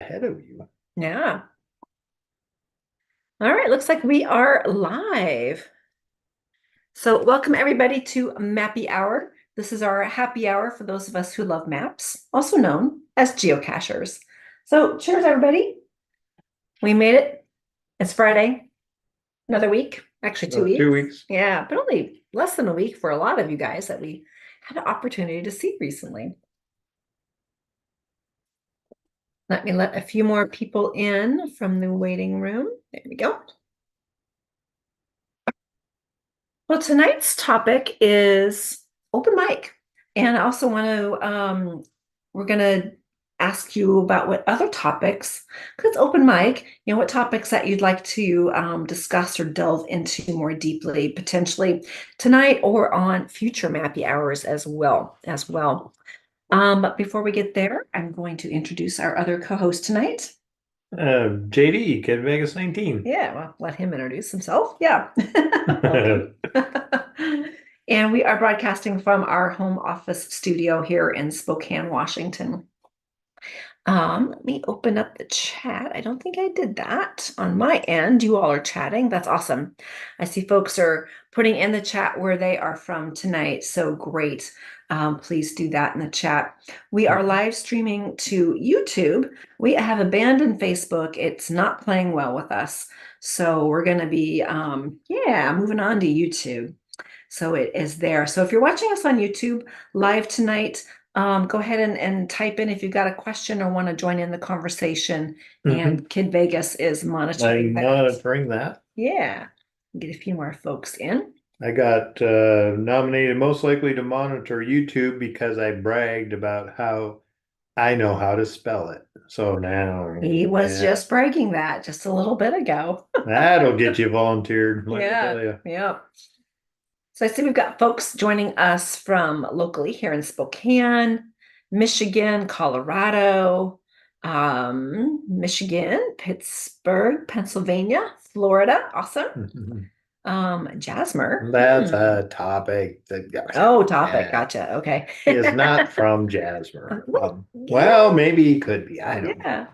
ahead of you. Yeah. All right, looks like we are live. So welcome everybody to Mappy Hour. This is our happy hour for those of us who love maps, also known as geocachers. So cheers, everybody. We made it. It's Friday, another week, actually 2 weeks. 2 weeks. Yeah, but only less than a week for a lot of you guys that we had an opportunity to see recently. Let me let a few more people in from the waiting room. There we go. Well, tonight's topic is open mic. And I also want to, we're going to ask you about what other topics, because open mic, what topics that you'd like to discuss or delve into more deeply, potentially tonight or on future Mappy hours as well. But before we get there, I'm going to introduce our other co-host tonight. JD, Kid Vegas 19. Yeah, well, let him introduce himself. Yeah. Welcome. And we are broadcasting from our home office studio here in Spokane, Washington. Let me open up the chat. I don't think I did that on my end. You all are chatting. That's awesome. I see folks are putting in the chat where they are from tonight. So great. Please do that in the chat. We are live streaming to YouTube. We have abandoned Facebook. It's not playing well with us. So we're going to be, moving on to YouTube. So it is there. So if you're watching us on YouTube live tonight, go ahead and type in if you've got a question or want to join in the conversation. And Kid Vegas is monitoring I'm monitoring that. Yeah. Get a few more folks in. I got nominated most likely to monitor YouTube because I bragged about how I know how to spell it. So now He was just bragging that just a little bit ago. that'll get you volunteered, let me tell you. Yeah. So I see we've got folks joining us from locally here in Spokane, Michigan, Colorado, Michigan, Pittsburgh, Pennsylvania, Florida. Awesome. Jasmer. That's a topic that Topic. Gotcha. Okay. is not from Jasmer. Yeah. Maybe he could be. I don't know. Yeah.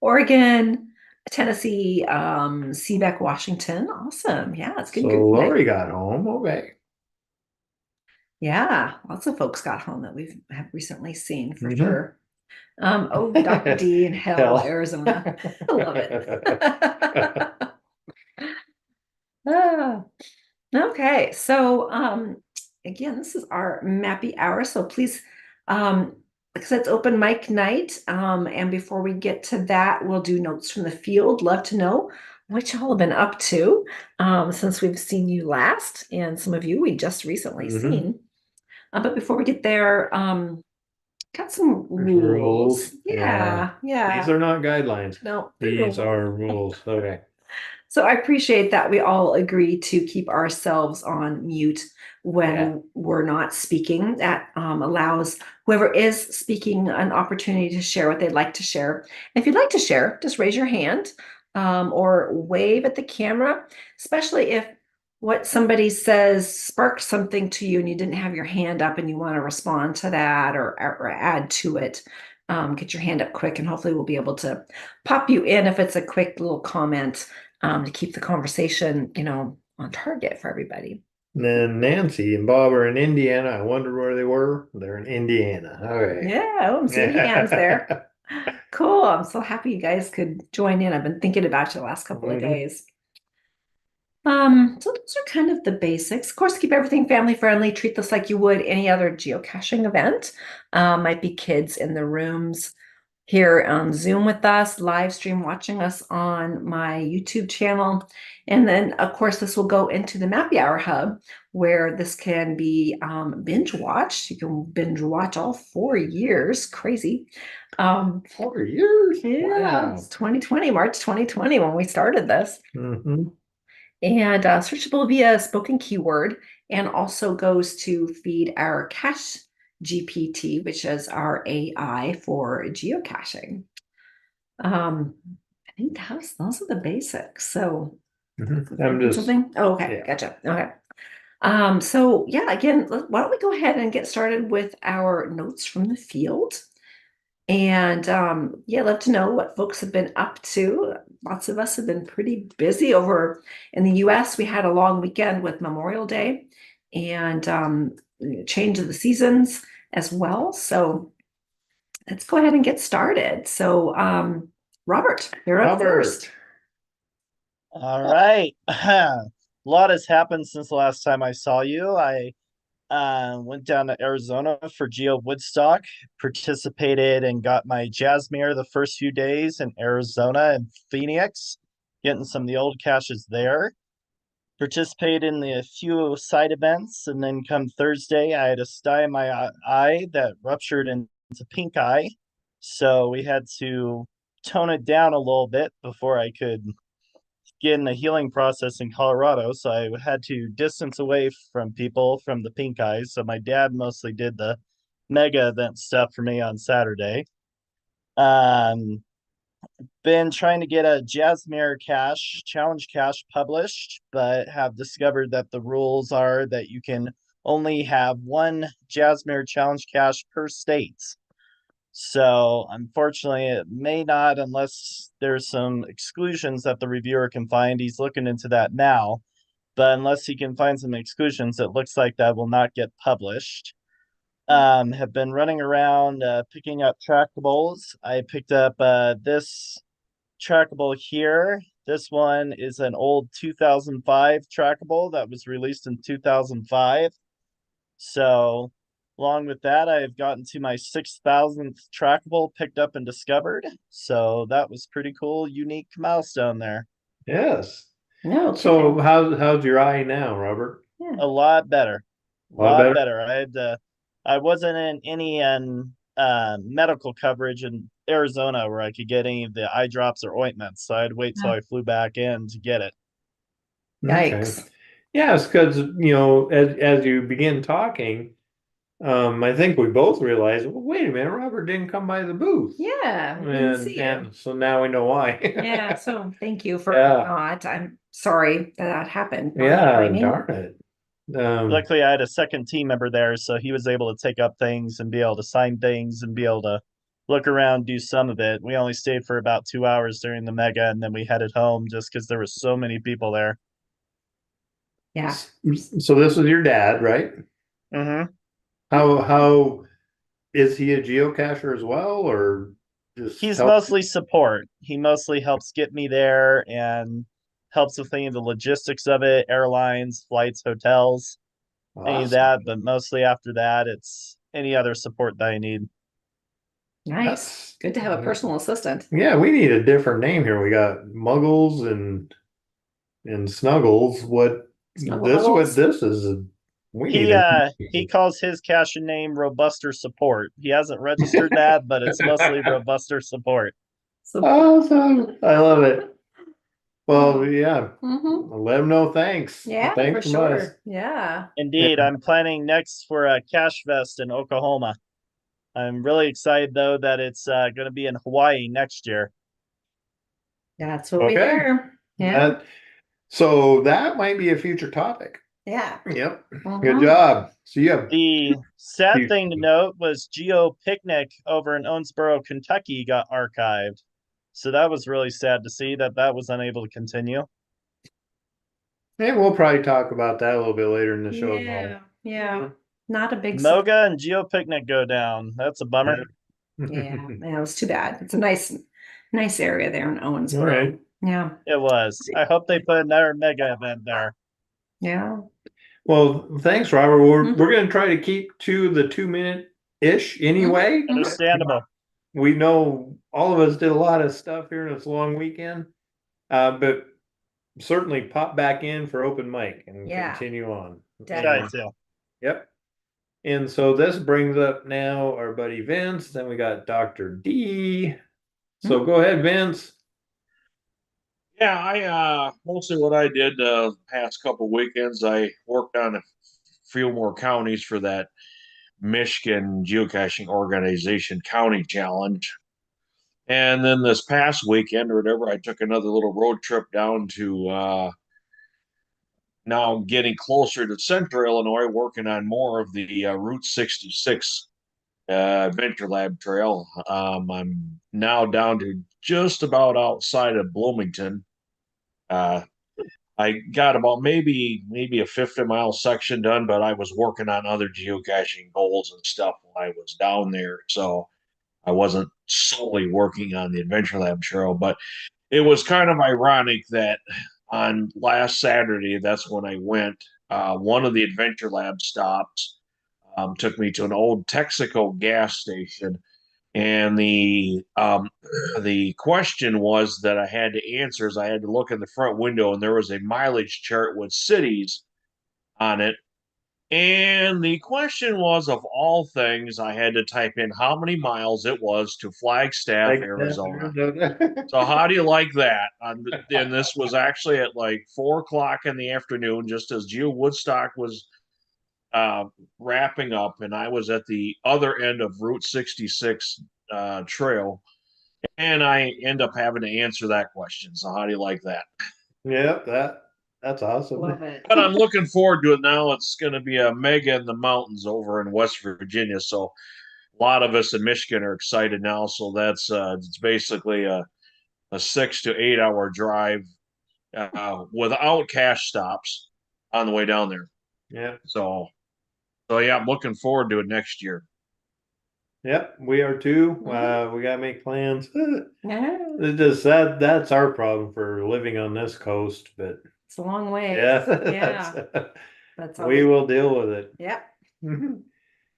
Oregon, Tennessee, Seabeck, Washington. Awesome. Yeah, it's good So group tonight. Lori got home. Okay. Yeah, lots of folks got home that we have recently seen for sure. Dr. D in Hell, Arizona. I love it. Ah, okay, so again, this is our Mappy hour. So please, because it's open mic night. And before we get to that, we'll do notes from the field. Love to know what y'all have been up to since we've seen you last, and some of you we just recently seen. But before we get there, got some rules. Yeah. These are not guidelines. No, these are rules. Okay. So I appreciate that we all agree to keep ourselves on mute when we're not speaking. That allows whoever is speaking an opportunity to share what they'd like to share. And if you'd like to share, just raise your hand or wave at the camera, especially if what somebody says sparked something to you and you didn't have your hand up and you want to respond to that or add to it. Get your hand up quick and hopefully we'll be able to pop you in if it's a quick little comment to keep the conversation, on target for everybody. And then Nancy and Bob are in Indiana. I wonder where they were. They're in Indiana. Okay. Yeah, I'm seeing hands there. Cool. I'm so happy you guys could join in. I've been thinking about you the last couple of days. So those are kind of the basics. Of course, keep everything family friendly. Treat this like you would any other geocaching event. Might be kids in the rooms here on Zoom with us, live stream watching us on my YouTube channel. And then, of course, this will go into the Mappy Hour Hub where this can be binge watched. You can binge watch all 4 years. Crazy. 4 years? Yeah, Wow. it's 2020, March 2020 when we started this. And searchable via spoken keyword and also goes to feed our cache GPT, which is our AI for geocaching. I think those are the basics. So I'm just something. Oh, okay, gotcha. Okay. So yeah, again, why don't we go ahead and get started with our notes from the field? And yeah, love to know what folks have been up to. Lots of us have been pretty busy over in the US. We had a long weekend with Memorial Day and change of the seasons as well. So let's go ahead and get started. So, Robert, you're up Robert. first. All right. A lot has happened since the last time I saw you. I went down to Arizona for Geo Woodstock, participated and got my Jazzmere the first few days in Arizona and Phoenix, getting some of the old caches there. Participated in the few side events, and then come Thursday, I had a sty in my eye that ruptured into pink eye. So we had to tone it down a little bit before I could in the healing process in Colorado, so I had to distance away from people from the pink eyes. So my dad mostly did the mega event stuff for me on Saturday. Um, been trying to get a Jazzmere cache, challenge cache published, but have discovered that the rules are that you can only have one Jazzmere challenge cache per state. So unfortunately, it may not unless there's some exclusions that the reviewer can find. He's looking into that now, but unless he can find some exclusions, it looks like that will not get published. Have been running around picking up trackables. I picked up this trackable here. This one is an old 2005 trackable that was released in 2005. So, along with that, I've gotten to my 6,000th trackable picked up and discovered. So, that was pretty cool, unique milestone there. Yes. No So kidding. how's your eye now, Robert? Yeah. A lot better. A A lot lot better? better. I wasn't in any medical coverage in Arizona where I could get any of the eye drops or ointments. So I'd wait till Yeah. I flew back in to get it. Okay. Yikes. Yes, because as you begin talking, I think we both realized, well, wait a minute, Robert didn't come by the booth. Yeah, we didn't And see you. and so now we know why. Yeah, so thank you for Yeah. not. I'm sorry that that happened. Not you Yeah, blaming. darn it. Luckily, I had a second team member there, so he was able to take up things and be able to sign things and be able to look around, do some of it. We only stayed for about 2 hours during the mega, and then we headed home just because there were so many people there. Yeah. So this is your dad, right? Mm-hmm. How is he a geocacher as well, or just He's help? mostly support. He mostly helps get me there and helps with any of the logistics of it, airlines, flights, hotels, any of Awesome. that. But mostly after that, it's any other support that I need. Nice. That's Good to have a personal assistant. yeah, we need a different name here. We got Muggles and Snuggles. Snuggle huddles. This is? We need He a uh he calls his cache name Robuster Support. He hasn't registered that, but it's mostly Robuster Support. So awesome. I love it. Well, yeah. hmm Let them know thanks. Yeah, for Thanks from us. sure. Yeah. Indeed, I'm planning next for a Cache Fest in Oklahoma. I'm really excited though that it's going to be in Hawaii next year. That's what we Okay. hear. Yeah. That so that might be a future topic. Yeah. Yep. Good Mhm. job. So you have The sad you, thing to note was Geo Picnic over in Owensboro, Kentucky got archived. So that was really sad to see that that was unable to continue. and we'll probably talk about that a little bit later in the show as well. Yeah. Yeah. Not a big surprise. Moga and Geo Picnic go down. That's a bummer. Yeah. Yeah, it was too bad. It's a nice area there in All Owensboro. right. Yeah. It was. I hope they put another mega event there. Yeah. Well, thanks, Robert. We're Mhm. going to try to keep to the 2 minute ish anyway. Mhm. Understandable. We know all of us did a lot of stuff here in this long weekend, but certainly pop back in for open mic and Yeah. continue on. Try Definitely. to. Yep. And so this brings up now our buddy Vince. Then we got Dr. D. So go ahead, Vince. Yeah, I mostly what I did past couple weekends, I worked on a few more counties for that Michigan geocaching organization county challenge. And then this past weekend or whatever, I took another little road trip down to now getting closer to central Illinois, working on more of the Route 66 Adventure Lab Trail. I'm now down to just about outside of Bloomington. Uh, I got about maybe a 50-mile section done, but I was working on other geocaching goals and stuff while I was down there, so I wasn't solely working on the Adventure Lab Trail. But it was kind of ironic that on last Saturday, that's when I went. One of the Adventure Lab stops took me to an old Texaco gas station, and the question was that I had to answer is I had to look in the front window, and there was a mileage chart with cities on it. And the question was, of all things, I had to type in how many miles it was to Flagstaff, Like Arizona. that. So how do you like that? And this was actually at like 4 o'clock in the afternoon, just as Geo Woodstock was uh, wrapping up, and I was at the other end of Route 66 trail, and I end up having to answer that question. So how do you like that? Yep, that's awesome. Love it. But I'm looking forward to it now. It's going to be a mega in the mountains over in West Virginia, so a lot of us in Michigan are excited now. So that's it's basically a 6 to 8 hour drive without cash stops on the way down there. Yeah. So yeah, I'm looking forward to it next year. Yep, we are too. Mhm. We gotta make plans. Yeah, It just that's our problem for living on this coast, but it's a long way. yeah, Yeah, that's we always. will deal with it. Yep.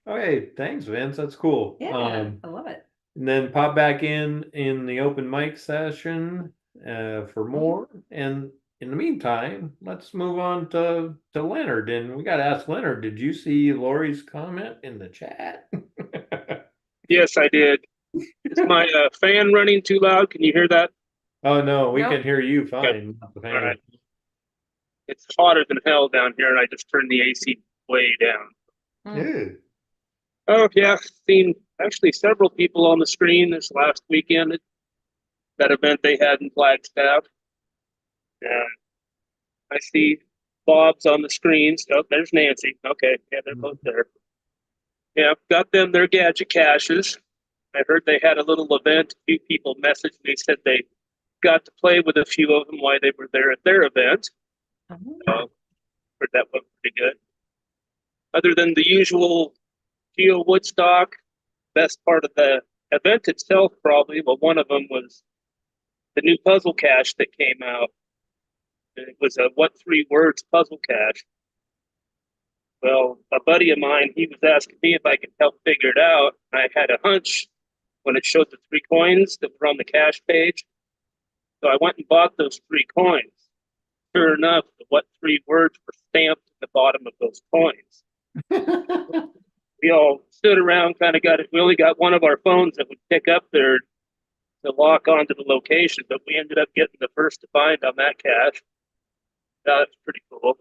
Okay, thanks, Vince. That's cool. Yeah, I love it. And then pop back in the open mic session for more. And in the meantime, let's move on to Leonard. And we got to ask Leonard, did you see Lori's comment in the chat? Yes, I did. Is my fan running too loud? Can you hear that? Oh no, we Nope. can hear you Okay. fine. Not the All right. fan. It's hotter than hell down here, and I just turned the AC way down. Ew. Oh, yeah. Seen actually several people on the screen this last weekend at that event they had in Flagstaff. And I see Bob's on the screens. Oh, there's Nancy. Okay. Yeah, they're both there. Yeah, got them their gadget caches. I heard they had a little event. A few people messaged me, said they got to play with a few of them while they were there at their event. Oh. Heard that went pretty good. Other than the usual Geo Woodstock, best part of the event itself, probably, well, one of them was the new puzzle cache that came out. It was a what three words puzzle cache. Well, a buddy of mine, he was asking me if I could help figure it out. I had a hunch when it showed the 3 coins that were on the cache page. So I went and bought those 3 coins. Sure enough, the what 3 words were stamped at the bottom of those coins. We all stood around, kind of got it. We only got one of our phones that would pick up there to lock onto the location, but we ended up getting the first to find on that cache. That's pretty cool.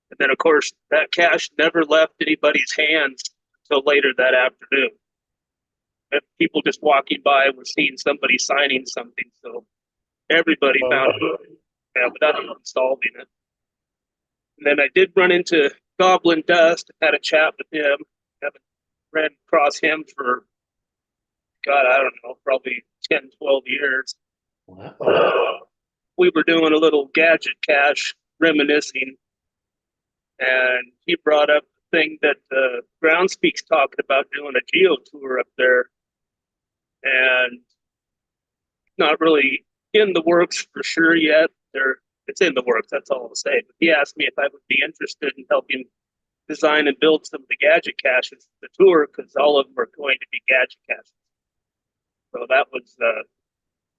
And then, of course, that cache never left anybody's hands until later that afternoon. And people just walking by were seeing somebody signing something, so everybody found it without even solving it. And then I did run into Goblin Dust, had a chat with him. Haven't ran across him for, God, I don't know, probably 10, 12 years. Wow. We were doing a little gadget cache reminiscing, and he brought up the thing that Groundspeak's talking about doing a geo tour up there, and not really in the works for sure yet. It's in the works, that's all I'll say. But he asked me if I would be interested in helping design and build some of the gadget caches for the tour, because all of them are going to be gadget caches. So that was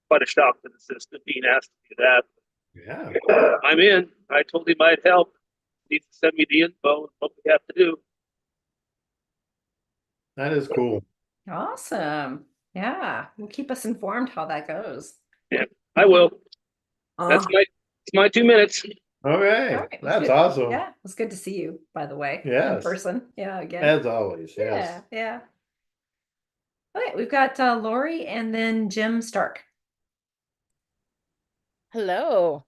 quite a shock to the system being asked to do that. Yeah. I'm in. I told him I'd help. He needs to send me the info and what we have to do. That is cool. Awesome. Yeah, we'll keep us informed how that goes. Yeah, I will. That's my 2 minutes. Okay. All right, That's good. awesome. Yeah, it was good to see you, by the way, in Yes. person. Yeah, again. As always. Yeah, Yes. yeah. All right, we've got Lori and then Jim Stark. Hello.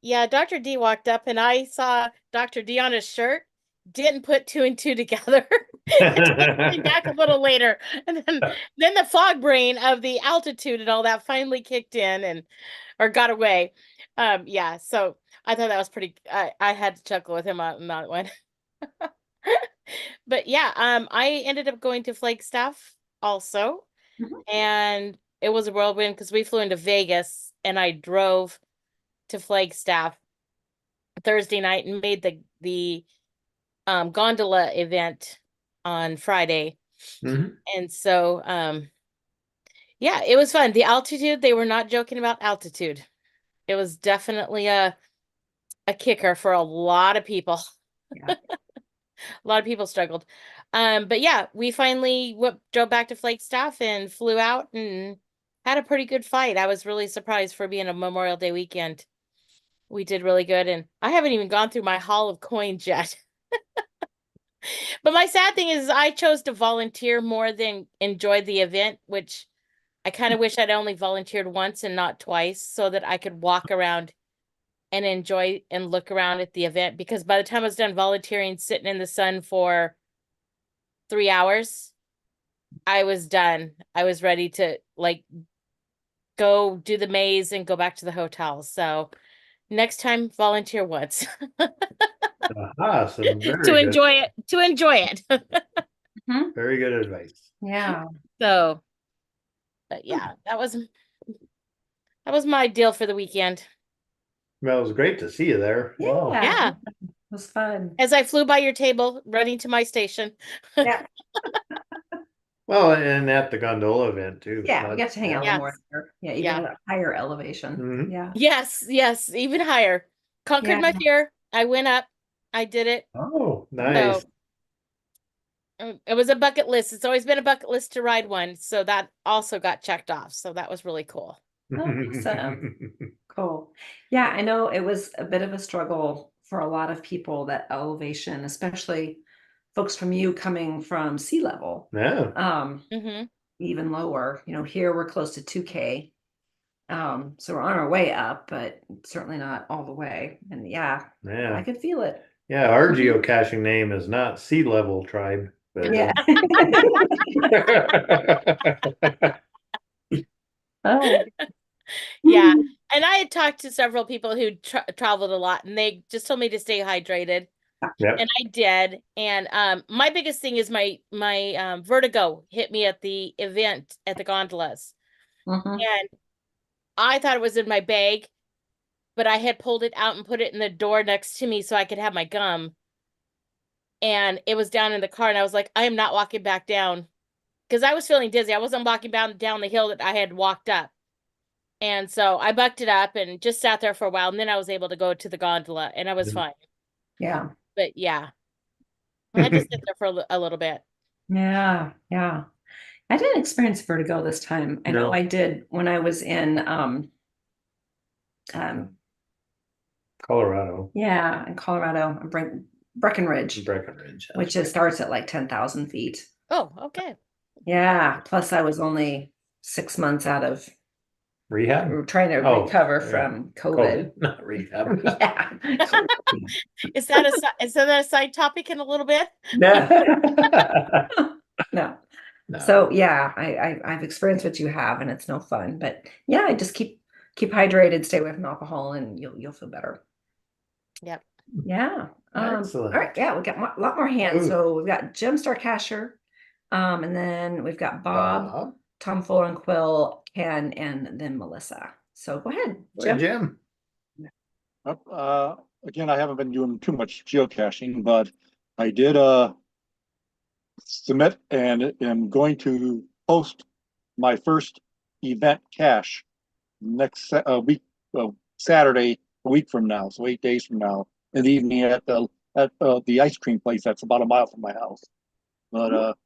Yeah, Dr. D walked up and I saw Dr. D on his shirt didn't put two and two together. Came back a little later, and then the fog brain of the altitude and all that finally kicked in and or got away. Yeah, so I thought that was pretty. I had to chuckle with him on that one. But yeah, I ended up going to Flagstaff also, Mhm. and it was a whirlwind because we flew into Vegas and I drove to Flagstaff Thursday night and made the gondola event on Friday. Mhm. And so yeah, it was fun. The altitude, they were not joking about altitude. It was definitely a kicker for a lot of people. Yeah. A lot of people struggled. But yeah, we finally drove back to Flagstaff and flew out and had a pretty good fight. I was really surprised for being a Memorial Day weekend. We did really good, and I haven't even gone through my haul of coins yet. But my sad thing is I chose to volunteer more than enjoy the event, which I kind of wish I'd only volunteered once and not twice so that I could walk around and enjoy and look around at the event, because by the time I was done volunteering, sitting in the sun for 3 hours, I was done. I was ready to like go do the maze and go back to the hotel. So next time, volunteer once Aha, some to very good, enjoy it. To enjoy it. very good advice. Yeah. So, but yeah, that was my deal for the weekend. Well, it was great to see you there. Wow. Yeah. It was fun. As I flew by your table, running to my station. Yeah. Well, and at the gondola event too. Yeah, we got to hang out a little more Yes. there. Yeah, even Yeah. at a higher elevation. Mhm. Yeah. Yes, even higher. Conquered Yeah. my fear. I went up. I did it. Oh, nice. So it was a bucket list. It's always been a bucket list to ride one. So that also got checked off. So that was really cool. Awesome. Cool. Yeah, I know it was a bit of a struggle for a lot of people, that elevation, especially folks from you coming from sea level. Yeah, Mm-hmm. Even lower. Here we're close to 2K. So we're on our way up, but certainly not all the way. And yeah, I yeah, could feel it. yeah. Our geocaching name is not Sea Level Tribe, but Yeah. Oh. Yeah. And I had talked to several people who traveled a lot, and they just told me to stay hydrated. Yep. And I did. And my biggest thing is my vertigo hit me at the event at the gondolas. Mhm. And I thought it was in my bag, but I had pulled it out and put it in the door next to me so I could have my gum. And it was down in the car, and I was like, I am not walking back down, because I was feeling dizzy. I wasn't walking down the hill that I had walked up. And so I bucked it up and just sat there for a while, and then I was able to go to the gondola, and I was Mhm. fine. Yeah. But yeah, I had to sit there for a little bit. Yeah. Yeah. I didn't experience vertigo this time. I know No. I did when I was in Colorado, in Colorado, Breckenridge, Breckenridge, that's which right. starts at like 10,000 feet. Oh, okay. Yeah. Plus I was only 6 months out of Rehab. trying to Oh, recover yeah. from COVID. not rehab. Yeah. Is that a side topic in a little bit? No. No. So yeah, I've experienced what you have, and it's no fun. But yeah, I just keep hydrated, stay away from alcohol, and you'll feel better. Yep. Yeah. Excellent. All right. Yeah, we got a lot more hands. Ooh. So we've got Jim Starcasher, and then we've got Bob, Tom Fuller and Quill, Ken, and then Melissa. So go ahead, Jim. Jim. Again, I haven't been doing too much geocaching, but I did submit and am going to post my first event cache next week, Saturday, a week from now, so 8 days from now, in the evening at the ice cream place that's about a mile from my house. But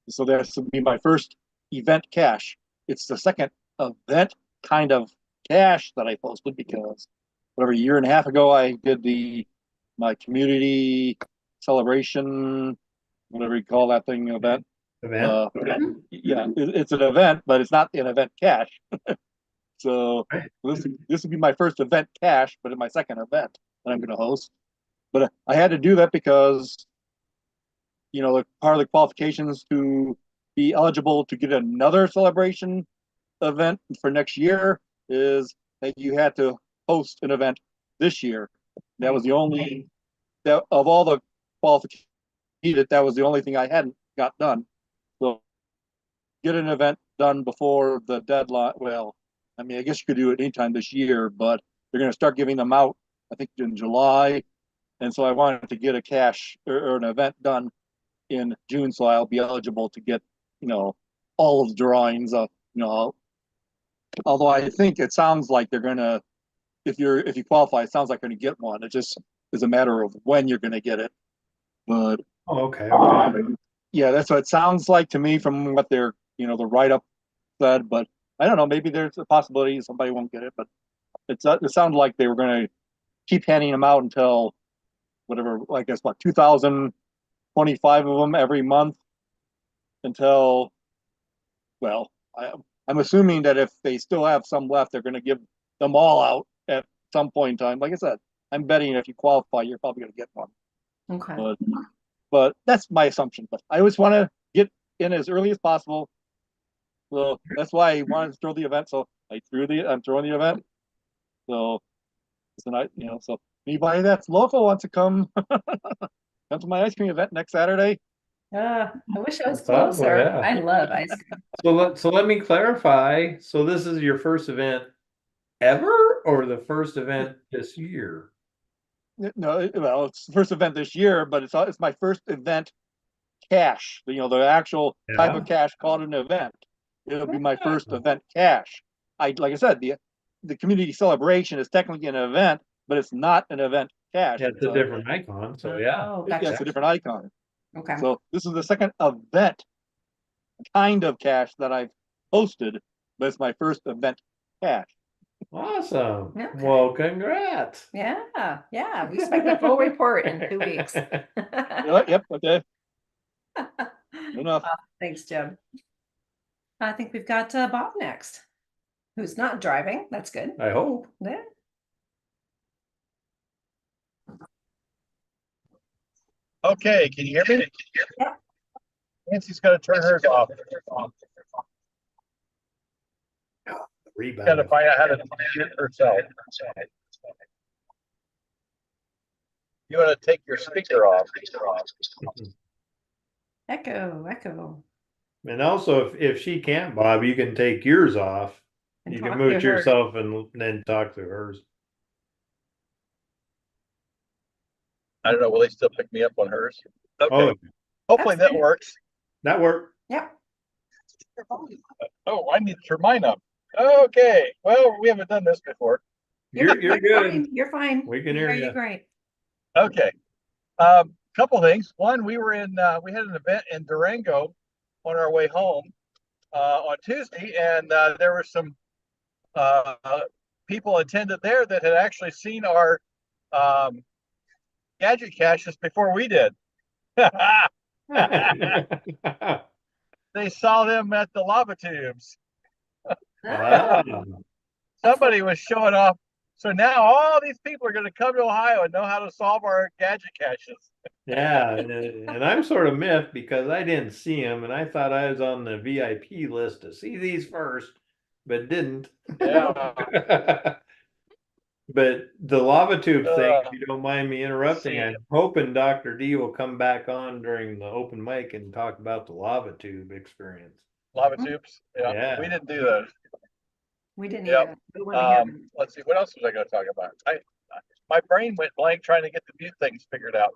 so that's to be my first event cache. It's the second event kind of cache that I posted, because whatever, a year and a half ago I did my community celebration, whatever you call that thing, event. Event. Yeah, it's an event, but it's not an event cache. So Right. this will be my first event cache, but in my second event that I'm going to host. But I had to do that because the part of the qualifications to be eligible to get another celebration event for next year is that you had to host an event this year. That was the only that of all the qualifications that was the only thing I hadn't got done. So get an event done before the deadline. Well, I mean, I guess you could do it anytime this year, but they're going to start giving them out, I think, in July. And so I wanted to get a cash or an event done in June, so I'll be eligible to get, all of the drawings. Although I think it sounds like they're gonna, if you qualify, it sounds like you're gonna get one. It just is a matter of when you're gonna get it. But Oh, okay. yeah, that's what it sounds like to me from what they're, the write up said. But I don't know. Maybe there's a possibility somebody won't get it. But it sounded like they were gonna keep handing them out until whatever. I guess what 2025 of them every month until. Well, I'm assuming that if they still have some left, they're going to give them all out at some point in time. Like I said, I'm betting if you qualify, you're probably going to get one. Okay. But that's my assumption. But I always want to get in as early as possible. So that's why I wanted to throw the event. So I'm throwing the event. So tonight, so anybody that's local wants to come come to my ice cream event next Saturday. I wish I was That's awesome, closer. yeah. I love ice cream. So let me clarify. So this is your first event ever, or the first event this year? No, well, it's the first event this year, but it's my first event cash. The actual type of cash called an event. It'll be my first event cash. Like I said, the community celebration is technically an event, but it's not an event cash. Yeah, it's a different icon. So yeah. Oh, Yeah, gotcha. it's a different icon. Okay. So this is the second event kind of cash that I've hosted, but it's my first event cash. Awesome. Okay. Well, congrats. Yeah. We expect a full report in 2 weeks. Yep. Okay. Enough. Thanks, Jim. I think we've got Bob next, who's not driving. That's good. I hope. Yeah. Okay, can you hear me? Yeah. Nancy's got to turn hers off. Rebound. Got to find out how to mute herself. You want to take your speaker off. Echo. And also, if she can't, Bob, you can take yours off. And You talk can to mute her. yourself and then talk to hers. I don't know. Will they still pick me up on hers? Okay. Oh, Hopefully That's that good. works. that worked. Yep. Oh, I need to turn mine up. Okay. Well, we haven't done this before. You're good. Fine. You're fine. We can hear you. Great. Okay. Couple things. One, we had an event in Durango on our way home on Tuesday, and there were some people attended there that had actually seen our gadget caches before we did. They saw them at the lava tubes. Ah, Somebody was showing off. So now all these people are going to come to Ohio and know how to solve our gadget caches. yeah, and I'm sort of miffed because I didn't see him, and I thought I was on the VIP list to see these first, but didn't. Yeah. But the lava tube thing, if you don't mind me interrupting, see. I'm hoping Dr. D will come back on during the open mic and talk about the lava tube experience. Lava tubes. Yeah. Yeah. We didn't do those. We didn't Yep. either. We wanna hear it. Let's see. What else was I going to talk about? My brain went blank trying to get the mute things figured out.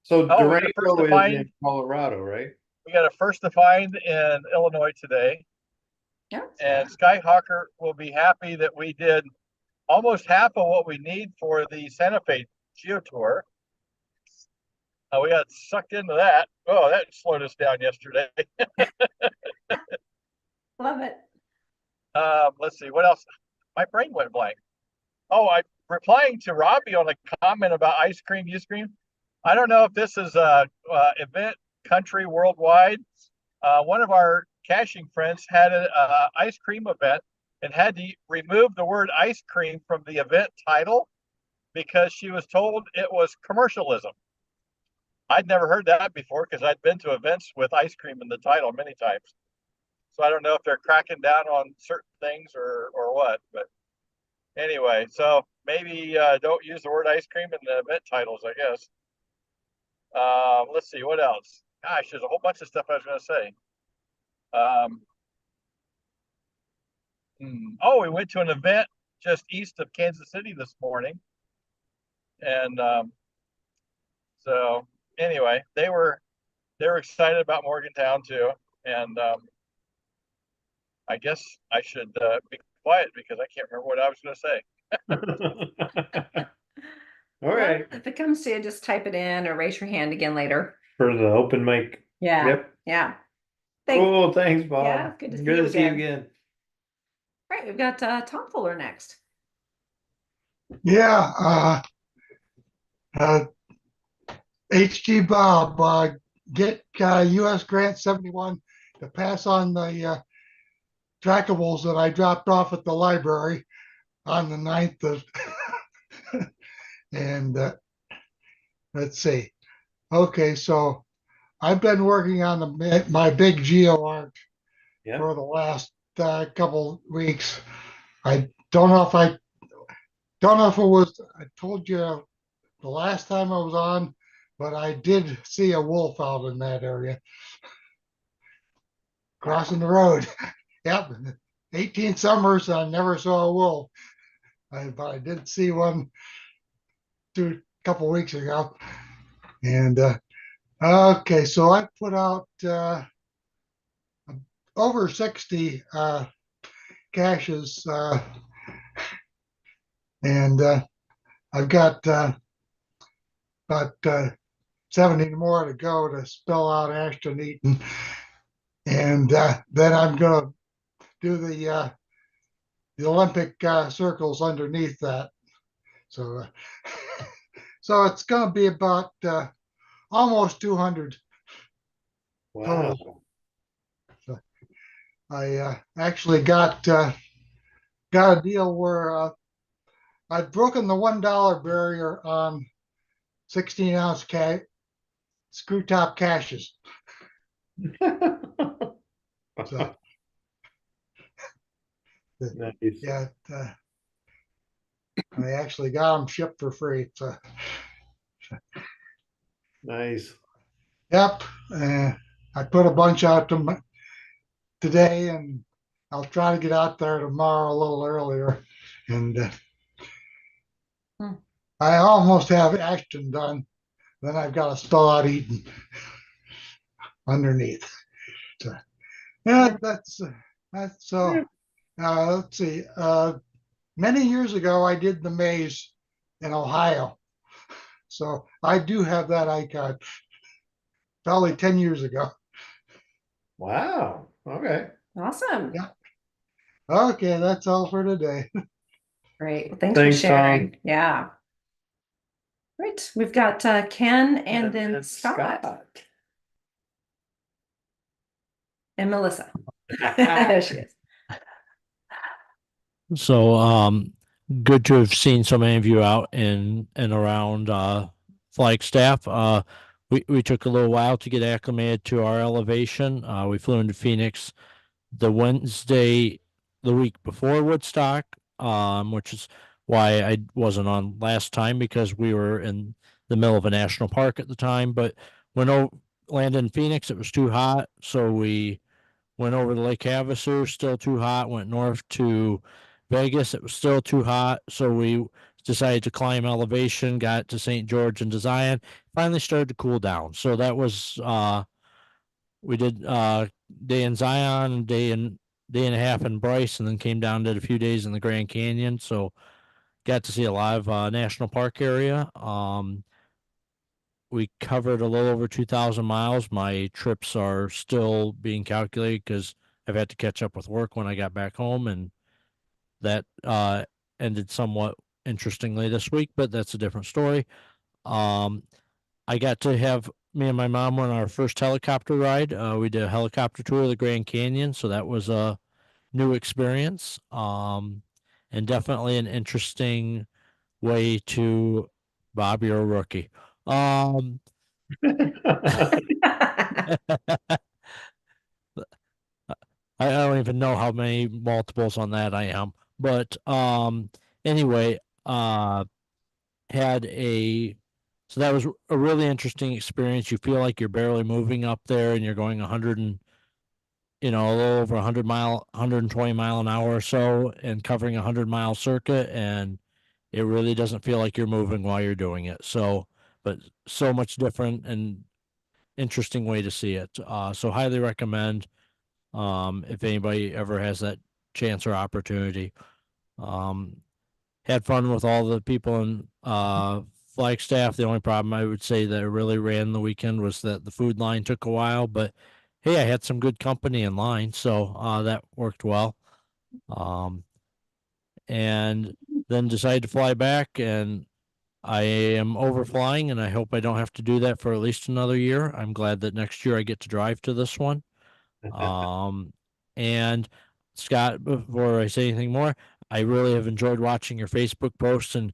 So we got Durango first to is find- in Colorado, right? We got a first to find in Illinois today. Yeah. And Skyhawker will be happy that we did almost half of what we need for the Santa Fe Geo Tour. We got sucked into that. Oh, that slowed us down yesterday. Love it. Let's see, what else? My brain went blank. Oh, I'm replying to Robbie on a comment about ice cream, you cream. I don't know if this is a event country worldwide. One of our caching friends had an ice cream event and had to remove the word ice cream from the event title because she was told it was commercialism. I'd never heard that before because I'd been to events with ice cream in the title many times. So I don't know if they're cracking down on certain things or what, but anyway, so maybe don't use the word ice cream in the event titles, I guess. Let's see what else. Gosh, there's a whole bunch of stuff I was going to say. Um, oh, we went to an event just east of Kansas City this morning, and so anyway, they were excited about Morgantown too, and I guess I should be quiet because I can't remember what I was going to say. All right, If it comes to you, just type it in or raise your hand again later. for the open mic. Yeah. Yep. Yeah. Thanks. Cool, thanks, Bob. Yeah, good to see Good you to see you again. again. Right, we've got Tom Fuller next. Yeah, HG Bob, get US Grant 71 to pass on the trackables that I dropped off at the library on the 9th of, and let's see. Okay, so I've been working on my big geo art Yeah. for the last couple weeks. I don't know if it was, I told you the last time I was on, but I did see a wolf out in that area crossing the road. Yep, 18 summers, I never saw a wolf, but I did see one a couple weeks ago. And okay, so I put out over 60 caches, and I've got about 70 more to go to spell out Ashton Eaton. And then I'm going to do the Olympic circles underneath that. So, so it's going to be about almost 200 Wow. total. So I actually got a deal where I've broken the $1 barrier on 16-ounce screw top caches. So, Nice. yeah, I actually got them shipped for free. So, Nice. yep, I put a bunch out today, and I'll try to get out there tomorrow a little earlier. And I almost have Ashton done. Then I've got to spell out Eaton underneath. So, yeah, that's so. Let's see. Many years ago, I did the maze in Ohio, so I do have that icon. Probably 10 years ago. Wow. Okay. Awesome. Yeah. Okay, that's all for today. Great. Well, thanks for Thanks, sharing. Tom. Yeah. Right. We've got Ken and then Scott and Melissa. There she is. So good to have seen so many of you out in and around Flagstaff. We took a little while to get acclimated to our elevation. We flew into Phoenix the Wednesday the week before Woodstock, which is why I wasn't on last time because we were in the middle of a national park at the time. But when landed in Phoenix, it was too hot, so we went over to Lake Havasu, still too hot. Went north to Vegas, it was still too hot, so we decided to climb elevation. Got to St. George and to Zion. Finally started to cool down. So that was we did day in Zion, day and a half in Bryce, and then came down, did a few days in the Grand Canyon. So got to see a lot of national park area. We covered a little over 2,000 miles. My trips are still being calculated because I've had to catch up with work when I got back home, and that ended somewhat interestingly this week, but that's a different story. I got to have me and my mom went on our first helicopter ride. We did a helicopter tour of the Grand Canyon, so that was a new experience, and definitely an interesting way to Bob, you're a rookie. I don't even know how many multiples on that I am. But anyway, had a so that was a really interesting experience. You feel like you're barely moving up there and you're going 100 and a little over 120 mile an hour or so and covering a 100-mile circuit, and it really doesn't feel like you're moving while you're doing it. So, but so much different and interesting way to see it. So highly recommend if anybody ever has that chance or opportunity. Had fun with all the people in Flagstaff. The only problem I would say that really ran the weekend was that the food line took a while, but hey, I had some good company in line, so that worked well. And then decided to fly back, and I am overflying, and I hope I don't have to do that for at least another year. I'm glad that next year I get to drive to this one. And Scott, before I say anything more, I really have enjoyed watching your Facebook posts and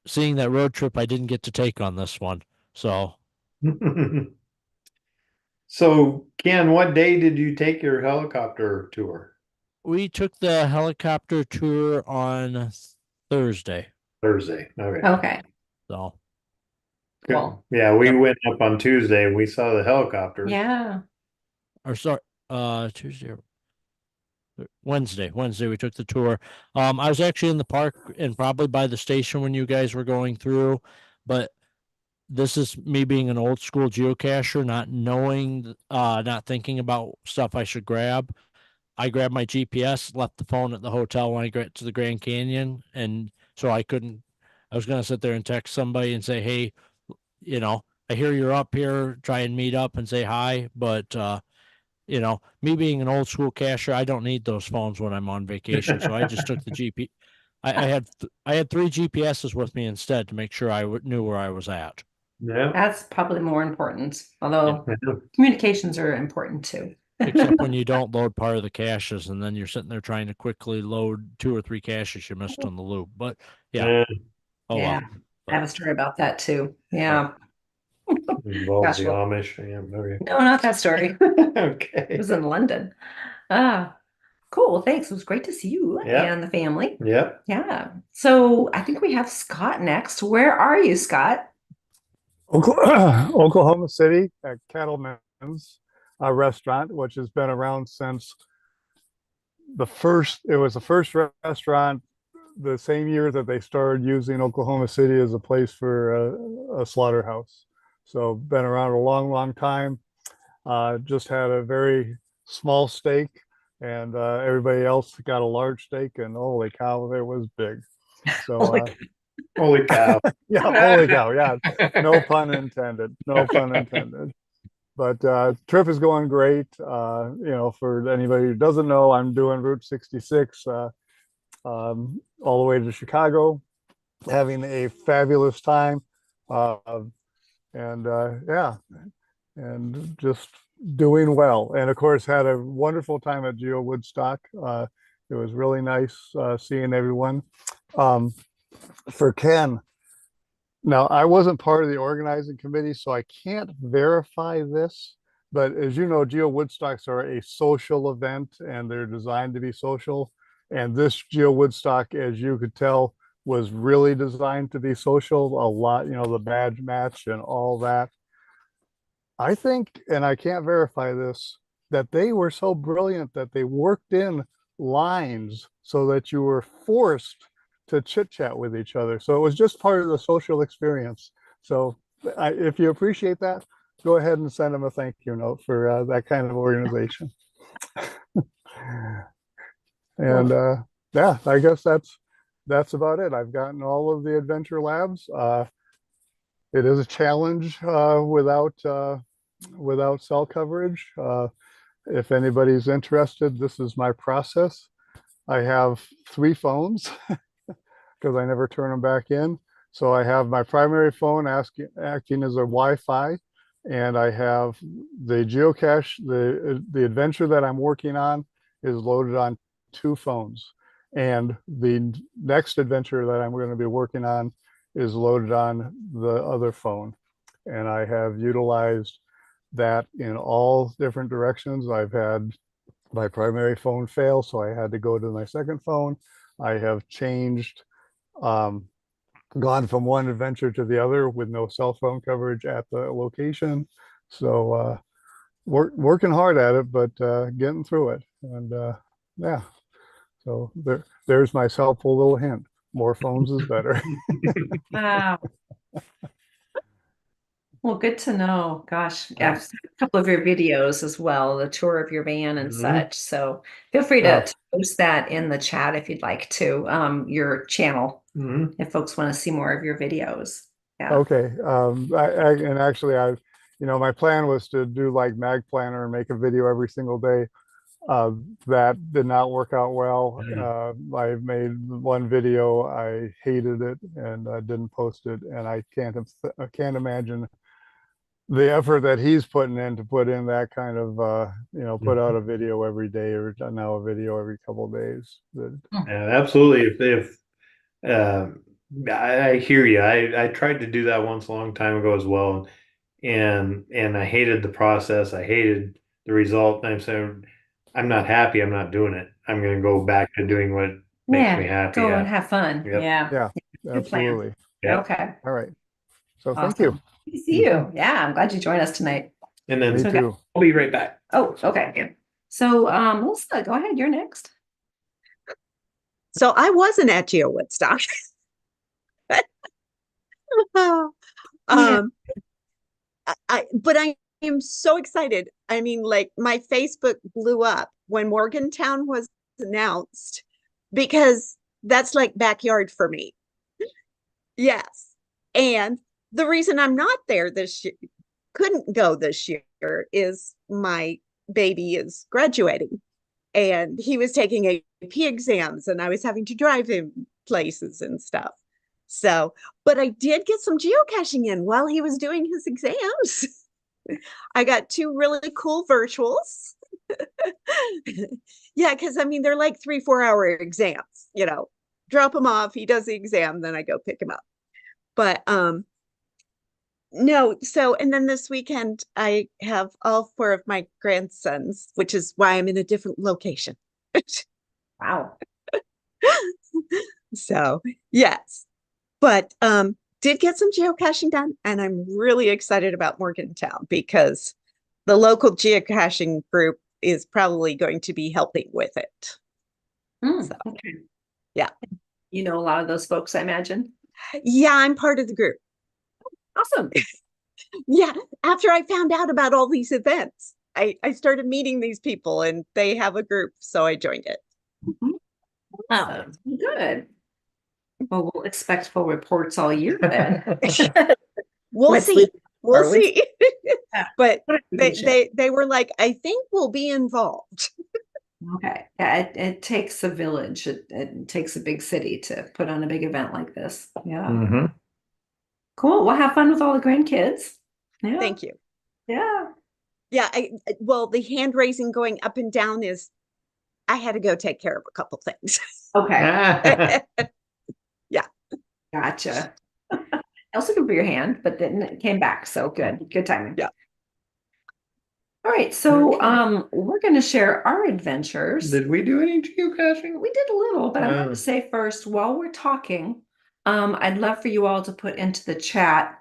seeing that road trip I didn't get to take on this one. So So, Ken, what day did you take your helicopter tour? we took the helicopter tour on Thursday. Thursday. Okay. Okay. So Cool. Yeah, we Yep. went up on Tuesday and we saw the helicopters. Yeah. or sorry, Tuesday or Wednesday. Wednesday we took the tour. I was actually in the park and probably by the station when you guys were going through, but this is me being an old school geocacher, not knowing, not thinking about stuff I should grab. I grabbed my GPS, left the phone at the hotel when I got to the Grand Canyon, and so I couldn't. I was gonna sit there and text somebody and say, "Hey, I hear you're up here. Try and meet up and say hi." But me being an old school cacher, I don't need those phones when I'm on vacation. So I just took the GP. I had three GPSs with me instead to make sure I knew where I was at. Yeah. That's probably more important, although Yeah. communications are important too. Except when you don't load part of the caches and then you're sitting there trying to quickly load 2 or 3 caches you missed on the loop. But yeah. Oh Yeah. well. I have a story about that too. Yeah. Involves Gosh, the well, Amish. Yeah, okay. no, not that story. It Okay. was in London. Ah, cool. Well, thanks. It was great to see you Yeah. and the family. Yep. Yeah. So I think we have Scott next. Where are you, Scott? Oklahoma City at Cattleman's restaurant, which has been around since it was the first restaurant the same year that they started using Oklahoma City as a place for a slaughterhouse. So been around a long, long time. Just had a very small steak, and everybody else got a large steak, and holy cow, it was big. So Holy cow. yeah, holy cow, yeah, no pun intended, no pun intended. But trip is going great. For anybody who doesn't know, I'm doing Route 66 all the way to Chicago, having a fabulous time. Yeah, and just doing well. And of course, had a wonderful time at Geo Woodstock. It was really nice seeing everyone. For Ken, now I wasn't part of the organizing committee, so I can't verify this. But as you know, Geo Woodstocks are a social event and they're designed to be social. And this Geo Woodstock, as you could tell, was really designed to be social. A lot, the badge match and all that. I think, and I can't verify this, that they were so brilliant that they worked in lines so that you were forced to chit chat with each other. So it was just part of the social experience. So if you appreciate that, go ahead and send them a thank you note for that kind of organization. And yeah, I guess that's about it. I've gotten all of the adventure labs. It is a challenge without cell coverage. If anybody's interested, this is my process. I have 3 phones because I never turn them back in. So I have my primary phone acting as a Wi-Fi, and I have the geocache, the adventure that I'm working on is loaded on 2 phones. And the next adventure that I'm going to be working on is loaded on the other phone. and I have utilized that in all different directions. I've had my primary phone fail, so I had to go to my second phone. I have changed, gone from one adventure to the other with no cell phone coverage at the location. So working hard at it, but getting through it. And yeah, so there's my helpful little hint. More phones is better. Wow. Well, good to know. Gosh, Yeah. I've seen a couple of your videos as well, the tour of your van and Mhm. such. So feel free Yeah. to post that in the chat if you'd like to, your channel, Mhm. if folks want to see more of your videos. Yeah. Okay. And actually, my plan was to do like Mag Planner and make a video every single day. That did not work out well. I made one video, I hated it, and I didn't post it. And I can't imagine the effort that he's putting in to put in that kind of, put out a video every day, or now a video every couple of days. Absolutely. If I hear you. I tried to do that once a long time ago as well, and I hated the process. I hated the result. And I'm saying, I'm not happy. I'm not doing it. I'm going to go back to doing what makes me happy. Go Yeah. and have fun. Yep. Yeah. Yeah, Good plan. absolutely. Yeah. Okay. All right. So thank you. Awesome. Good to see you. Yeah, I'm glad you joined us tonight. And then Me So, too. I'll be right back. Oh, okay. Yeah. So, Melissa, go ahead. You're next. So I wasn't at Geo Woodstock. Yeah. But I am so excited. I mean, like my Facebook blew up when Morgantown was announced because that's like backyard for me. Yes. And the reason I'm not there this year, couldn't go this year, is my baby is graduating and he was taking AP exams and I was having to drive him places and stuff. So, but I did get some geocaching in while he was doing his exams. I got 2 really cool virtuals. Yeah, because I mean, they're like 3-4 hour exams, drop him off, he does the exam, then I go pick him up. But no, so and then this weekend I have all 4 of my grandsons, which is why I'm in a different location. Wow. So yes, but did get some geocaching done, and I'm really excited about Morgantown because the local geocaching group is probably going to be helping with it. So, Okay. yeah. You know a lot of those folks, I imagine. Yeah, I'm part of the group. Awesome. Yeah, after I found out about all these events, I started meeting these people and they have a group, so I joined it. Oh, good. Well, we'll expect full reports all year then. We'll Let's see. leave- We'll or we- see. Yeah. But We should. they were like, I think we'll be involved. Okay. Yeah, it takes a village. It takes a big city to put on a big event like this. Yeah. Mm-hmm. Cool. Well, have fun with all the grandkids. Yeah. Thank you. Yeah. Yeah, well, the hand raising going up and down is I had to go take care of a couple things. Okay. Yeah. Gotcha. Also could be your hand, but then it came back. So good timing. Yeah. All right. So we're gonna share our adventures. Did we do any geocaching? We did a little, but I'm going Oh. to say first, while we're talking, I'd love for you all to put into the chat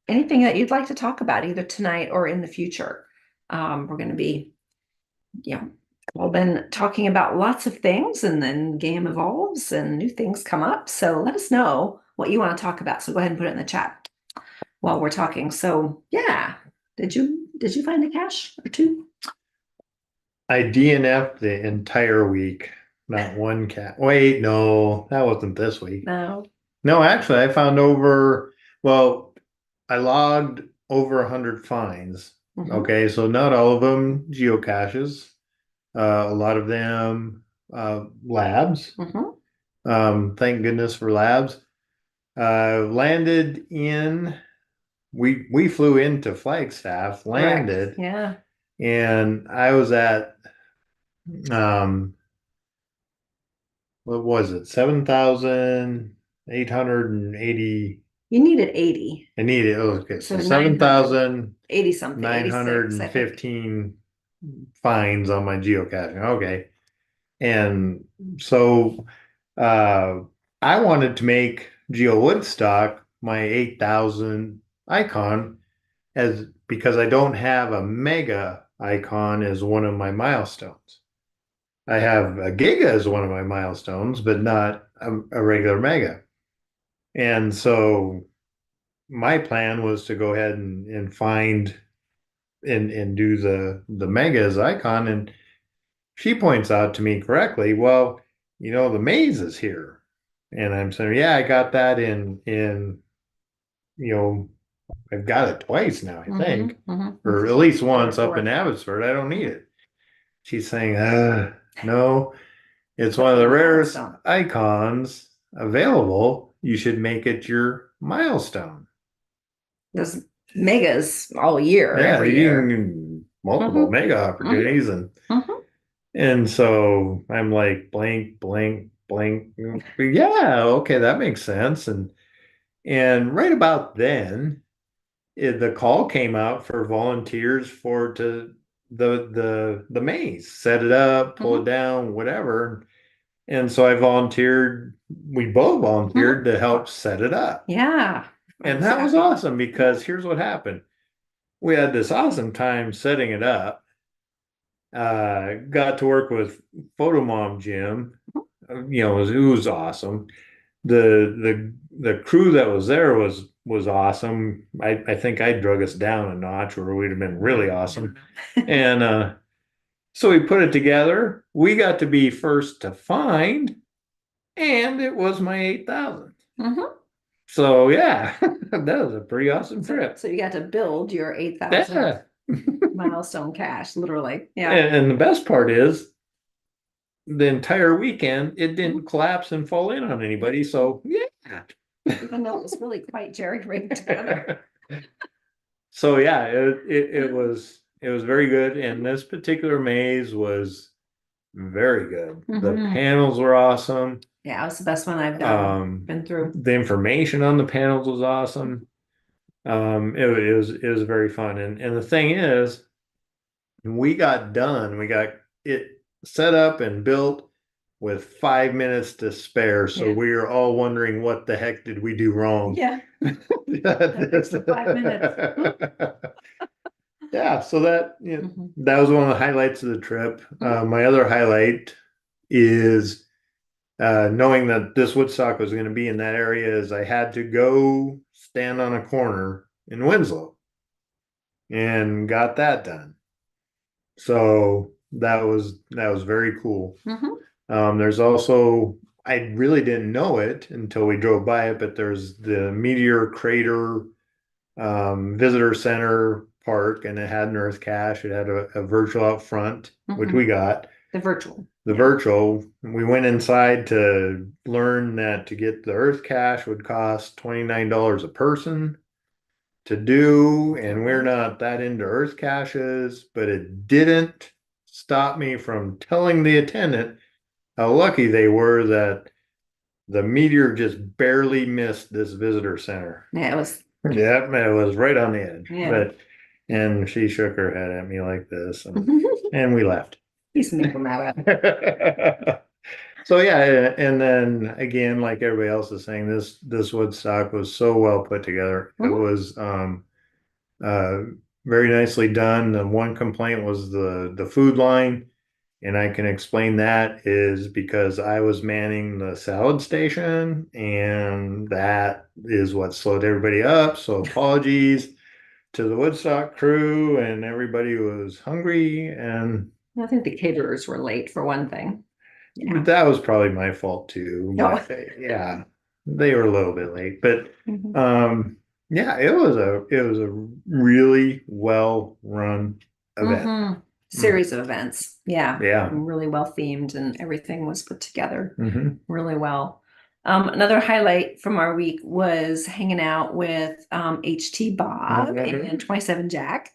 anything that you'd like to talk about, either tonight or in the future. We're going to be, we've been talking about lots of things, and then the game evolves and new things come up. So let us know what you want to talk about. So go ahead and put it in the chat while we're talking. So yeah, did you find a cache or two? I DNF'd the entire week. Not one cat. Wait, no, that wasn't this week. No. No, actually, I found I logged over 100 finds. Mhm. Okay, so not all of them geocaches. A lot of them labs. Mhm. Thank goodness for labs. Landed in. We flew into Flagstaff, landed, Correct. Yeah. and I was at what was it, 7,880 You needed 80. I needed, okay, so So 7,915 80 something, 86, I think. fines on my geocaching. Okay. And so I wanted to make Geo Woodstock my 8,000 icon as because I don't have a mega icon as one of my milestones. I have a giga as one of my milestones, but not a regular mega. And so my plan was to go ahead and find and do the mega as icon. And she points out to me correctly, well, the maze is here. And I'm saying, yeah, I got that in I've got it twice now, I think, or at least once up in Abbotsford. I don't need it. She's saying, no, it's one of the rarest icons available. You should make it your milestone. There's megas all year, Yeah, every you year. can multiple mega opportunities and so I'm like blank, blank, blank. Yeah, okay, that makes sense. And right about then, the call came out for volunteers for to the maze, set it up, pull it down, whatever. And so I volunteered. We both volunteered to help set it up. Yeah. And that was awesome because here's what happened. We had this awesome time setting it up. Got to work with Photo Mom Jim. It was awesome. The crew that was there was awesome. I think I drug us down a notch where we'd have been really awesome. And so we put it together. We got to be first to find, and it was my 8,000. So yeah, that was a pretty awesome trip. So you got to build your 8,000 milestone cache, literally. Yeah. And the best part is the entire weekend it didn't collapse and fall in on anybody. So yeah. Even though it was really quite jerry-rigged together. So yeah, it was very good. And this particular maze was very good. The panels were awesome. Yeah, it was the best one I've done. Been through. The information on the panels was awesome. It was very fun. And the thing is, we got done. We got it set up and built with 5 minutes to spare. So we were all wondering what the heck did we do wrong? Yeah. Extra 5 minutes. Yeah, so that that was one of the highlights of the trip. My other highlight is knowing that this Woodstock was going to be in that area is I had to go stand on a corner in Winslow and got that done. So that was very cool. There's also, I really didn't know it until we drove by it, but there's the Meteor Crater Visitor Center Park, and it had an Earth cache. It had a virtual out front, which we got. The virtual. Virtual. We went inside to learn that to get the Earth cache would cost $29 a person to do, and we're not that into Earth caches, but it didn't stop me from telling the attendant how lucky they were that the meteor just barely missed this visitor center. Yeah, it was. Yep, it was right on the edge. Yeah. And she shook her head at me like this, and we left. He's making that up. So yeah, and then again, like everybody else is saying, this Woodstock was so well put together. It was very nicely done. The one complaint was the food line, and I can explain that is because I was manning the salad station, and that is what slowed everybody up. So apologies to the Woodstock crew, and everybody was hungry, and I think the caterers were late for one thing. Yeah. That was probably my fault too. But, yeah, they were a little bit late, but yeah, it was a really well run event. Series of events. Yeah. Yeah. Really well themed, and everything was put together really well. Another highlight from our week was hanging out with HT Bob and 27 Jack,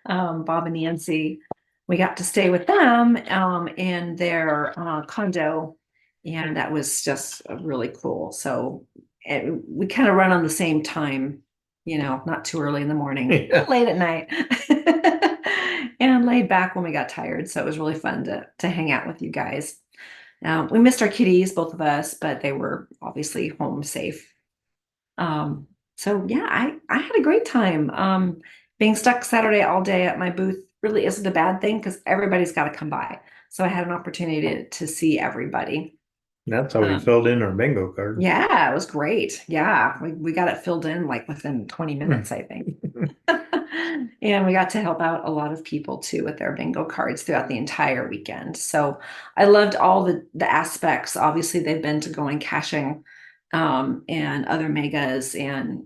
Bob and Nancy. We got to stay with them in their condo, and that was just really cool. So and we kind of run on the same time, not too early in the morning, Yeah. late at night, and laid back when we got tired. So it was really fun to hang out with you guys. We missed our kitties, both of us, but they were obviously home safe. So yeah, I had a great time. Being stuck Saturday all day at my booth really isn't a bad thing because everybody's got to come by. So I had an opportunity to see everybody. That's how we filled in our bingo card. Yeah, it was great. Yeah, we got it filled in like within 20 minutes, I think. And we got to help out a lot of people too with their bingo cards throughout the entire weekend. So I loved all the aspects. Obviously, they've been to going caching and other megas and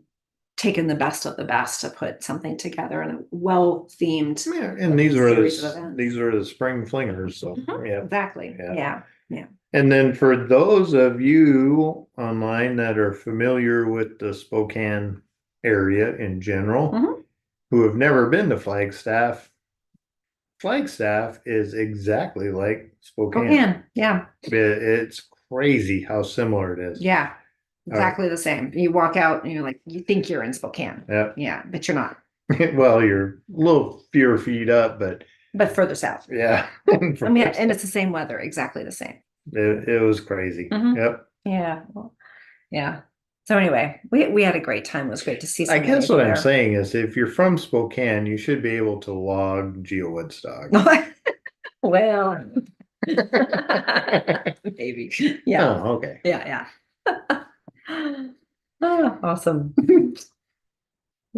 taken the best of the best to put something together in a well-themed Yeah, and these are series of events. these are the spring flingers. So yeah. Exactly. Yeah. Yeah. And then for those of you online that are familiar with the Spokane area in general, Mhm. who have never been to Flagstaff, Flagstaff is exactly like Spokane. Spokane. Yeah. It's crazy how similar it is. Yeah. Exactly the same. You walk out and you're like, you think you're in Spokane. Yeah. Yeah, but you're not. Well, you're a little fewer feet up, but further south. yeah. I mean, and it's the same weather, exactly the same. It was crazy. Mhm. Yep. Yeah. Well, yeah. So anyway, we had a great time. It was great to see. I guess what I'm there. saying is if you're from Spokane, you should be able to log Geo Woodstock. Well, maybe. Yeah. Oh, okay. Yeah. Oh, awesome.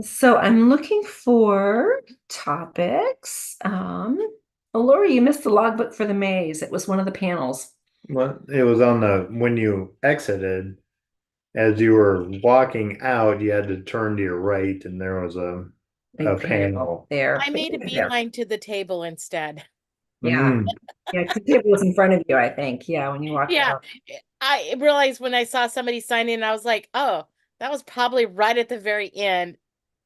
So I'm looking for topics. Lori, you missed the logbook for the maze. It was one of the panels. Well, it was on when you exited, as you were walking out, you had to turn to your right, and there was a Big panel. there. I made a beeline to the table instead. Yeah. Yeah, the table was in front of you, I think. Yeah, when you walked out. I realized when I saw somebody sign in, I was like, oh, that was probably right at the very end,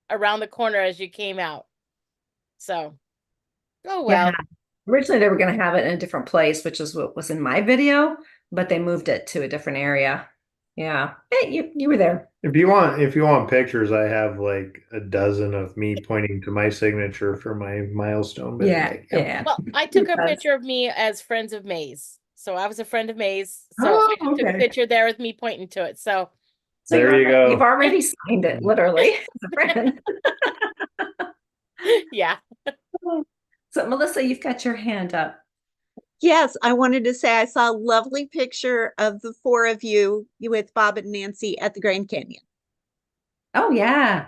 around the corner as you came out. So, oh well. Yeah. Originally, they were going to have it in a different place, which is what was in my video, but they moved it to a different area. Yeah. Hey, you were there. If you want pictures, I have like a dozen of me pointing to my signature for my milestone. But Yeah. Well, I took a picture of me as Friends of Maze. So I was a friend of Maze. So Oh, I took a picture there with me pointing to it. So there you go. You've already signed it, literally, as a friend. Yeah. So Melissa, you've got your hand up. Yes, I wanted to say I saw a lovely picture of the four of you with Bob and Nancy at the Grand Canyon. Oh, yeah.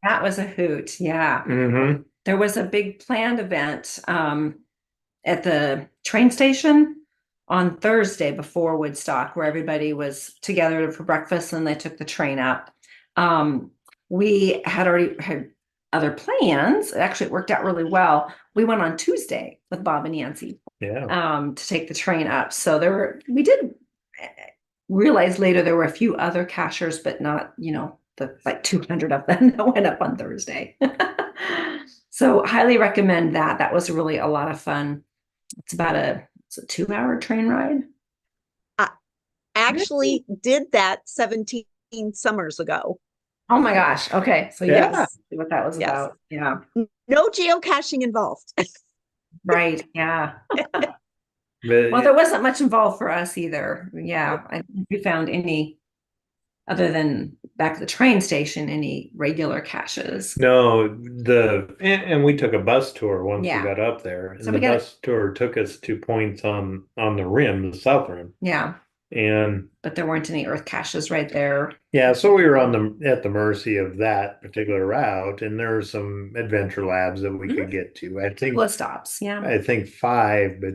That was a hoot. Yeah. Mm-hmm. There was a big planned event at the train station on Thursday before Woodstock, where everybody was together for breakfast and they took the train up. We had already had other plans. Actually, it worked out really well. We went on Tuesday with Bob and Nancy. Yeah. To take the train up. So we did realize later there were a few other cachers, but not, the like 200 of them that went up on Thursday. So highly recommend that. That was really a lot of fun. It's about a 2-hour train ride. I actually did that 17 summers ago. Oh my gosh. Okay. So Yes. See what that was about. Yeah. No geocaching involved. Right. Yeah. Well, there wasn't much involved for us either. Yeah. I don't think we found any other than back at the train station, any regular caches. No, and we took a bus tour once we Yeah. got up there, and So the we got- bus tour took us to points on the rim, the south rim, Yeah. and But there weren't any earth caches right there. yeah, so we were at the mercy of that particular route, and there were some adventure labs that we could get to. I think Couple of stops. Yeah. I think 5, but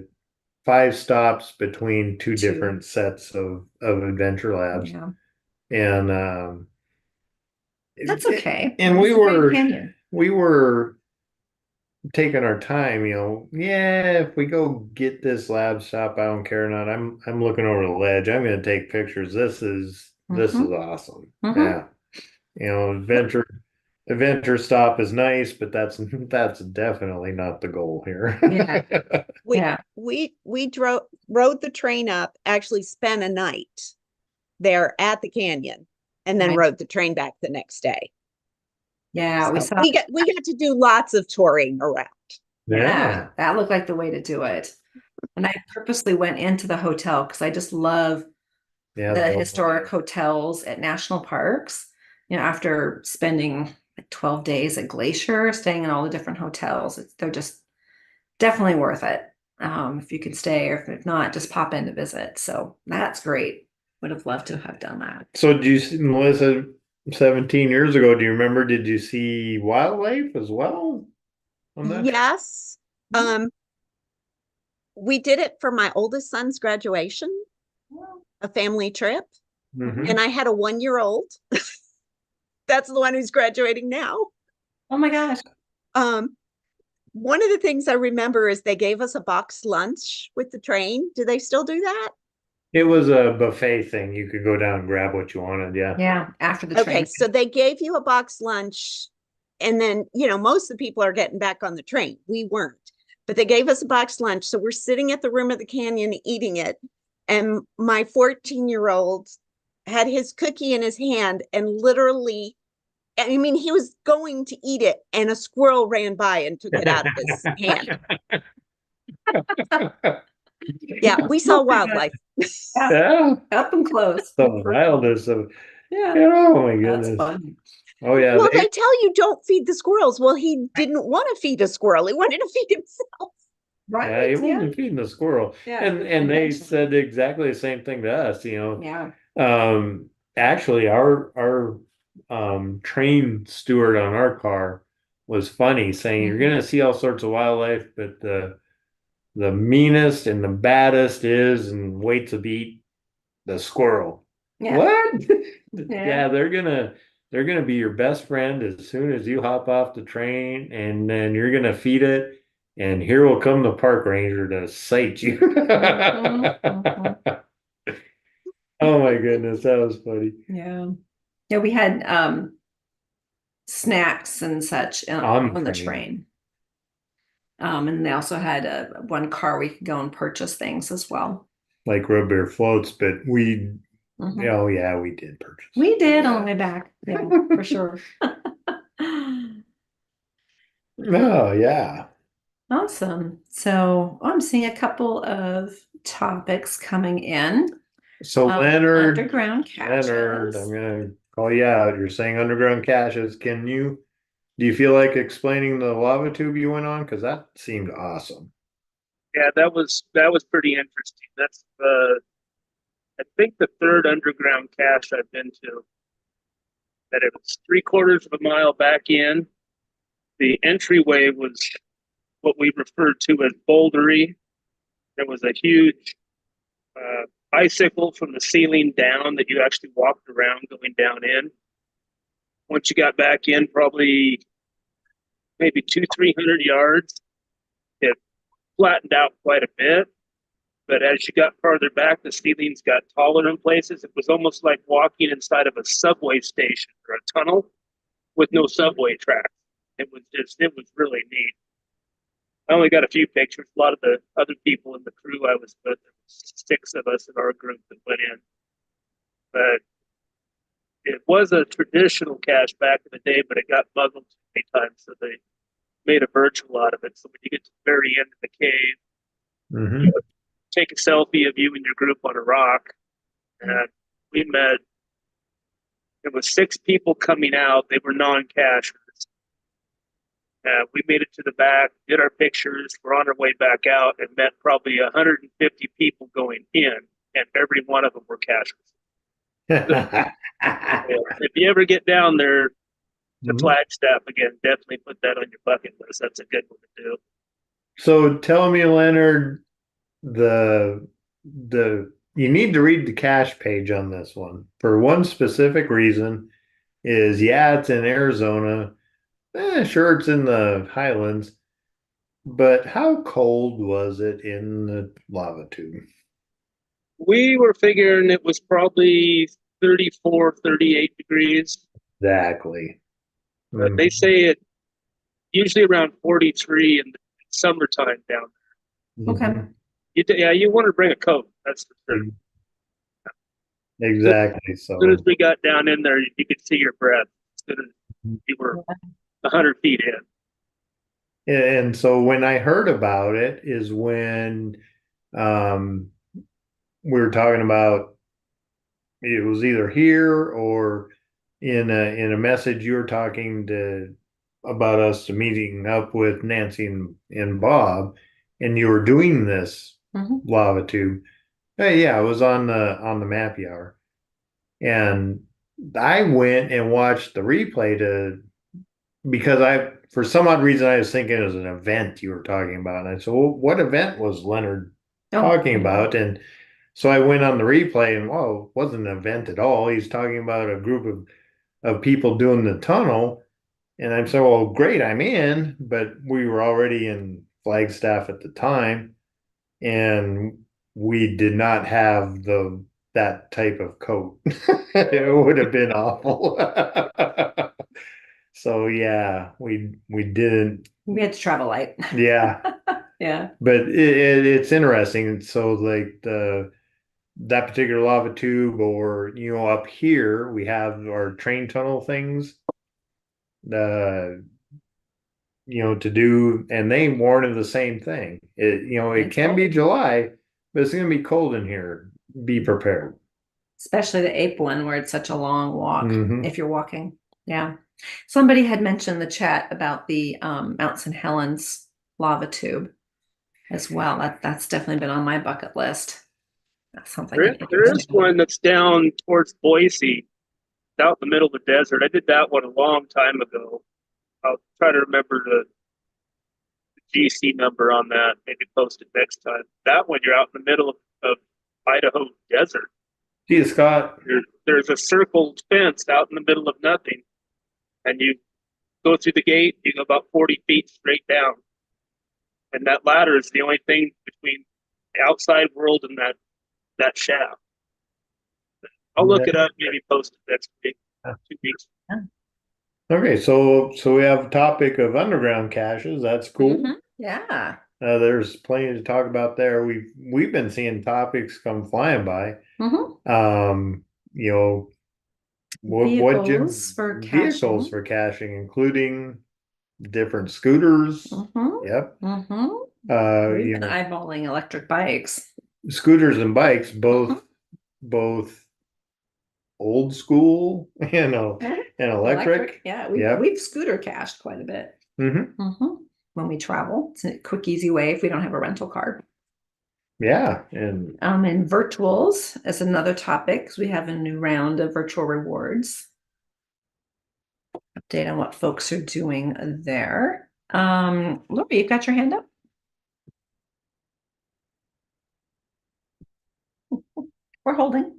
5 stops between two different sets of adventure labs. Yeah. And That's okay. And It's we the Grand were Canyon. taking our time, if we go get this lab stop, I don't care or not. I'm looking over the ledge. I'm gonna take pictures. This is awesome. Mhm. Yeah. Adventure stop is nice, but that's definitely not the goal here. We rode the train up, actually spent a night there at the canyon and then Right. rode the train back the next day. Yeah, we So saw. we got to do lots of touring around. Yeah, that looked like the way to do it. And I purposely went into the hotel because I just love Yeah, the historic hotels at national parks. You know, after spending like 12 days at Glacier, staying in all the different hotels, they're just definitely worth it. If you can stay, or if not, just pop in to visit. So that's great. Would have loved to have done that. So did you see, Melissa, 17 years ago, do you remember, did you see wildlife as well on that? Yes. We did it for my oldest son's graduation, a family trip, Mhm. and I had a 1-year-old. That's the one who's graduating now. Oh my gosh. One of the things I remember is they gave us a boxed lunch with the train. Do they still do that? It was a buffet thing. You could go down and grab what you wanted. Yeah. Yeah, after the Okay, train. so they gave you a boxed lunch, and then, you know, most of the people are getting back on the train. We weren't, but they gave us a boxed lunch. So we're sitting at the rim of the canyon eating it. And my 14-year-old had his cookie in his hand and literally, I mean, he was going to eat it, and a squirrel ran by and took it out of his hand. Yeah, we saw wildlife. Yeah. Up and close. The wildness of, Yeah. oh my That's goodness. fun. Oh yeah. Well, they tell you don't feed the squirrels. Well, he didn't want to feed a squirrel. He wanted to feed himself. Right. Yeah, he wasn't feeding the squirrel. Yeah, And they intentional. said exactly the same thing to us, you know. Yeah. Actually our train steward on our car was funny, saying you're gonna see all sorts of wildlife, but the meanest and the baddest is and waits a beat the squirrel. Yeah. What? Yeah. Yeah, they're gonna be your best friend as soon as you hop off the train, and then you're gonna feed it, and here will come the park ranger to sight you. Mhm. Oh my goodness, that was funny. Yeah. Yeah, we had snacks and such On on the train. train. And they also had one car we could go and purchase things as well. Like root beer floats, but we, Mhm. oh yeah, we did purchase. We did on the way back. Yeah, for sure. Oh yeah. Awesome. So I'm seeing a couple of topics coming in. So Leonard, Underground caches. Leonard, I'm gonna call you out. You're saying underground caches. Do you feel like explaining the lava tube you went on? Because that seemed awesome. Yeah, that was pretty interesting. That's I think the third underground cache I've been to. That it was 3/4 of a mile back in. The entryway was what we referred to as bouldery. There was a huge bicycle from the ceiling down that you actually walked around going down in. Once you got back in, probably maybe 200-300 yards, it flattened out quite a bit. But as you got farther back, the ceilings got taller in places. It was almost like walking inside of a subway station or a tunnel with no subway tracks. It was really neat. I only got a few pictures. A lot of the other people in the crew I was with, there was 6 of us in our group that went in. But it was a traditional cache back in the day, but it got muddled too many times, so they made a virtual out of it. So when you get to the very end of the cave, Mm-hmm. you take a selfie of you and your group on a rock. And we met, it was 6 people coming out. They were non-cachers. We made it to the back, did our pictures, we're on our way back out, and met probably 150 people going in, and every one of them were cachers. If you ever get down there to Flagstaff again, definitely put that on your bucket list. That's a good one to do. So tell me, Leonard, the you need to read the cache page on this one for one specific reason is it's in Arizona. Sure, it's in the highlands, but how cold was it in the lava tube? We were figuring it was probably 34, 38 degrees. Exactly. But they say it usually around 43 in the summertime down there. Okay. You want to bring a coat, that's for sure. exactly. As soon as So, we got down in there, you could see your breath. As soon as you were 100 feet in. and so when I heard about it is when um we were talking about it was either here or in a message you were talking to about us to meeting up with Nancy and Bob, and you were doing this Mhm. lava tube. Hey, yeah, it was on the Mappy hour, and I went and watched the replay to because I for some odd reason I was thinking it was an event you were talking about, and I said, well, what event was Leonard Oh, talking mhm. about? And so I went on the replay, and whoa, it wasn't an event at all. He's talking about a group of people doing the tunnel. And I'm saying, well, great, I'm in, but we were already in Flagstaff at the time, and we did not have that type of coat. It would have been awful. So yeah, we didn't. We had to travel light. Yeah, Yeah. but it's interesting. So like that particular lava tube, or up here we have our train tunnel things. Uh, to do, and they warn of the same thing. It It's can be cold. July, but it's going to be cold in here. Be prepared. Especially the Ape one where it's such a long walk Mhm. if you're walking. Yeah. Somebody had mentioned the chat about the Mount St. Helens lava tube as well. That's definitely been on my bucket list. That's something I'm There interested is in. one that's down towards Boise, out in the middle of the desert. I did that one a long time ago. I'll try to remember the GC number on that. Maybe post it next time. That one, you're out in the middle of Idaho desert. Gee, Scott. There's a circled fence out in the middle of nothing, and you go through the gate. You go about 40 feet straight down, and that ladder is the only thing between the outside world and that shaft. I'll look it up. Maybe post it next week, 2 weeks. Okay, so we have a topic of underground caches. That's cool. Mhm. Yeah. There's plenty to talk about there. We've been seeing topics come flying by. Mhm. Um, you know, what Vehicles for vehicles caching. for caching, including different scooters. Mhm. Yep. Mhm. We've been eyeballing electric bikes. Scooters and bikes, both Mhm. both old school, and electric. Yeah, Yep. we've scooter cached quite a bit. Mm-hmm. When we travel. It's a quick, easy way if we don't have a rental car. Yeah, and And virtuals is another topic because we have a new round of virtual rewards. Update on what folks are doing there. Lori, you've got your hand up. We're holding.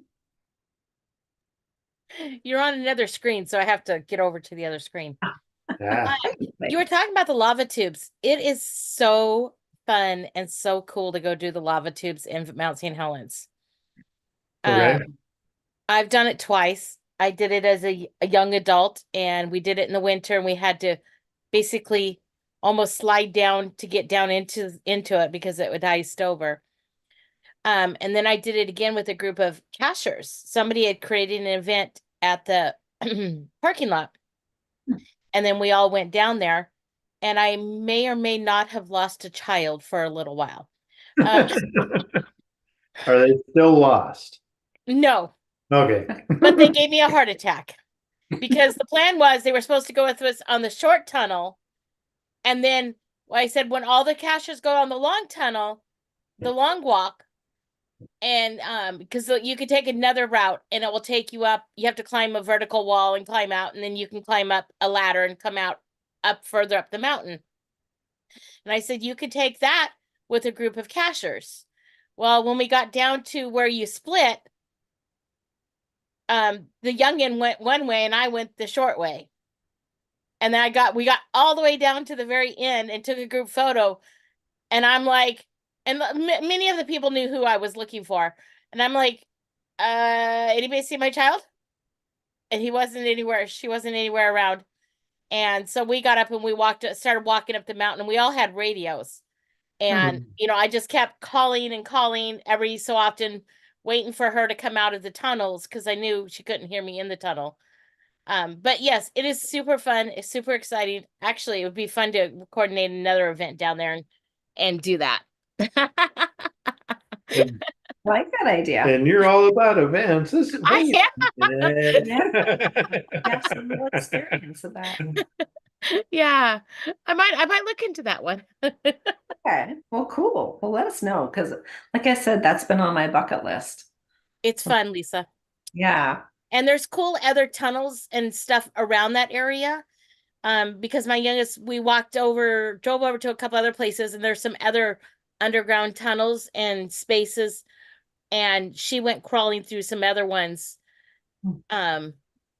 You're on another screen, so I have to get over to the other screen. yeah. You were talking about the lava tubes. It is so fun and so cool to go do the lava tubes in Mount St. Helens. Okay. I've done it twice. I did it as a young adult, and we did it in the winter, and we had to basically almost slide down to get down into it because it would iced over. And then I did it again with a group of cachers. Somebody had created an event at the parking lot, and then we all went down there, and I may or may not have lost a child for a little while. Are they still lost? No, Okay. but they gave me a heart attack because the plan was they were supposed to go with us on the short tunnel, and then I said when all the cachers go on the long tunnel, the long walk, and because you could take another route and it will take you up. You have to climb a vertical wall and climb out, and then you can climb up a ladder and come out up further up the mountain. And I said you could take that with a group of cachers. Well, when we got down to where you split, the youngin went one way and I went the short way. And then we got all the way down to the very end and took a group photo. And I'm like, and many of the people knew who I was looking for. And I'm like, anybody see my child? And she wasn't anywhere around. And so we got up and we started walking up the mountain, and we all had radios. And, I just kept calling and calling every so often. waiting for her to come out of the tunnels because I knew she couldn't hear me in the tunnel. But yes, it is super fun. It's super exciting. Actually, it would be fun to coordinate another event down there and do that. And, I like that idea. and you're all about events. This is I Have some real experience of that. Yeah, I might look into that one. Okay, well, cool. Well, let us know because, like I said, that's been on my bucket list. It's fun, Lisa. Yeah. And there's cool other tunnels and stuff around that area. Because my youngest, we drove over to a couple other places, and there's some other underground tunnels and spaces, and she went crawling through some other ones. A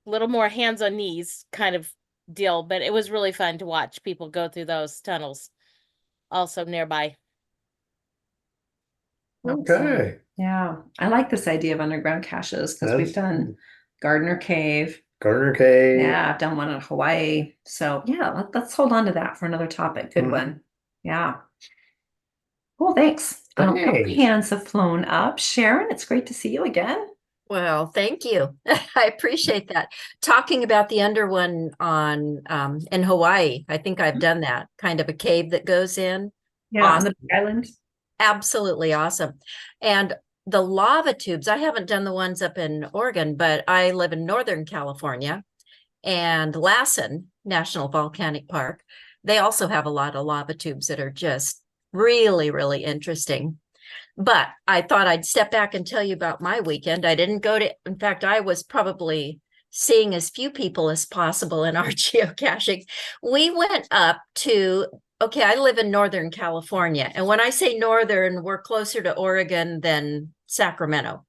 little more hands on knees kind of deal, but it was really fun to watch people go through those tunnels also nearby. okay. Yeah, I like this idea of underground caches because we've done Gardner Cave. Gardner Cave. Yeah, I've done one in Hawaii. So yeah, let's hold on to that for another topic. Good one. Yeah. Well, thanks. A couple Thanks. hands have flown up. Sharon, it's great to see you again. Well, thank you. I appreciate that. Talking about the under one on in Hawaii, I think I've done that kind of a cave that goes in. Yeah, on the island. Absolutely awesome. And the lava tubes, I haven't done the ones up in Oregon, but I live in Northern California, and Lassen National Volcanic Park, they also have a lot of lava tubes that are just really, really interesting. But I thought I'd step back and tell you about my weekend. I didn't go to, in fact, I was probably seeing as few people as possible in our geocaching. We went up to, okay, I live in Northern California. And when I say Northern, we're closer to Oregon than Sacramento.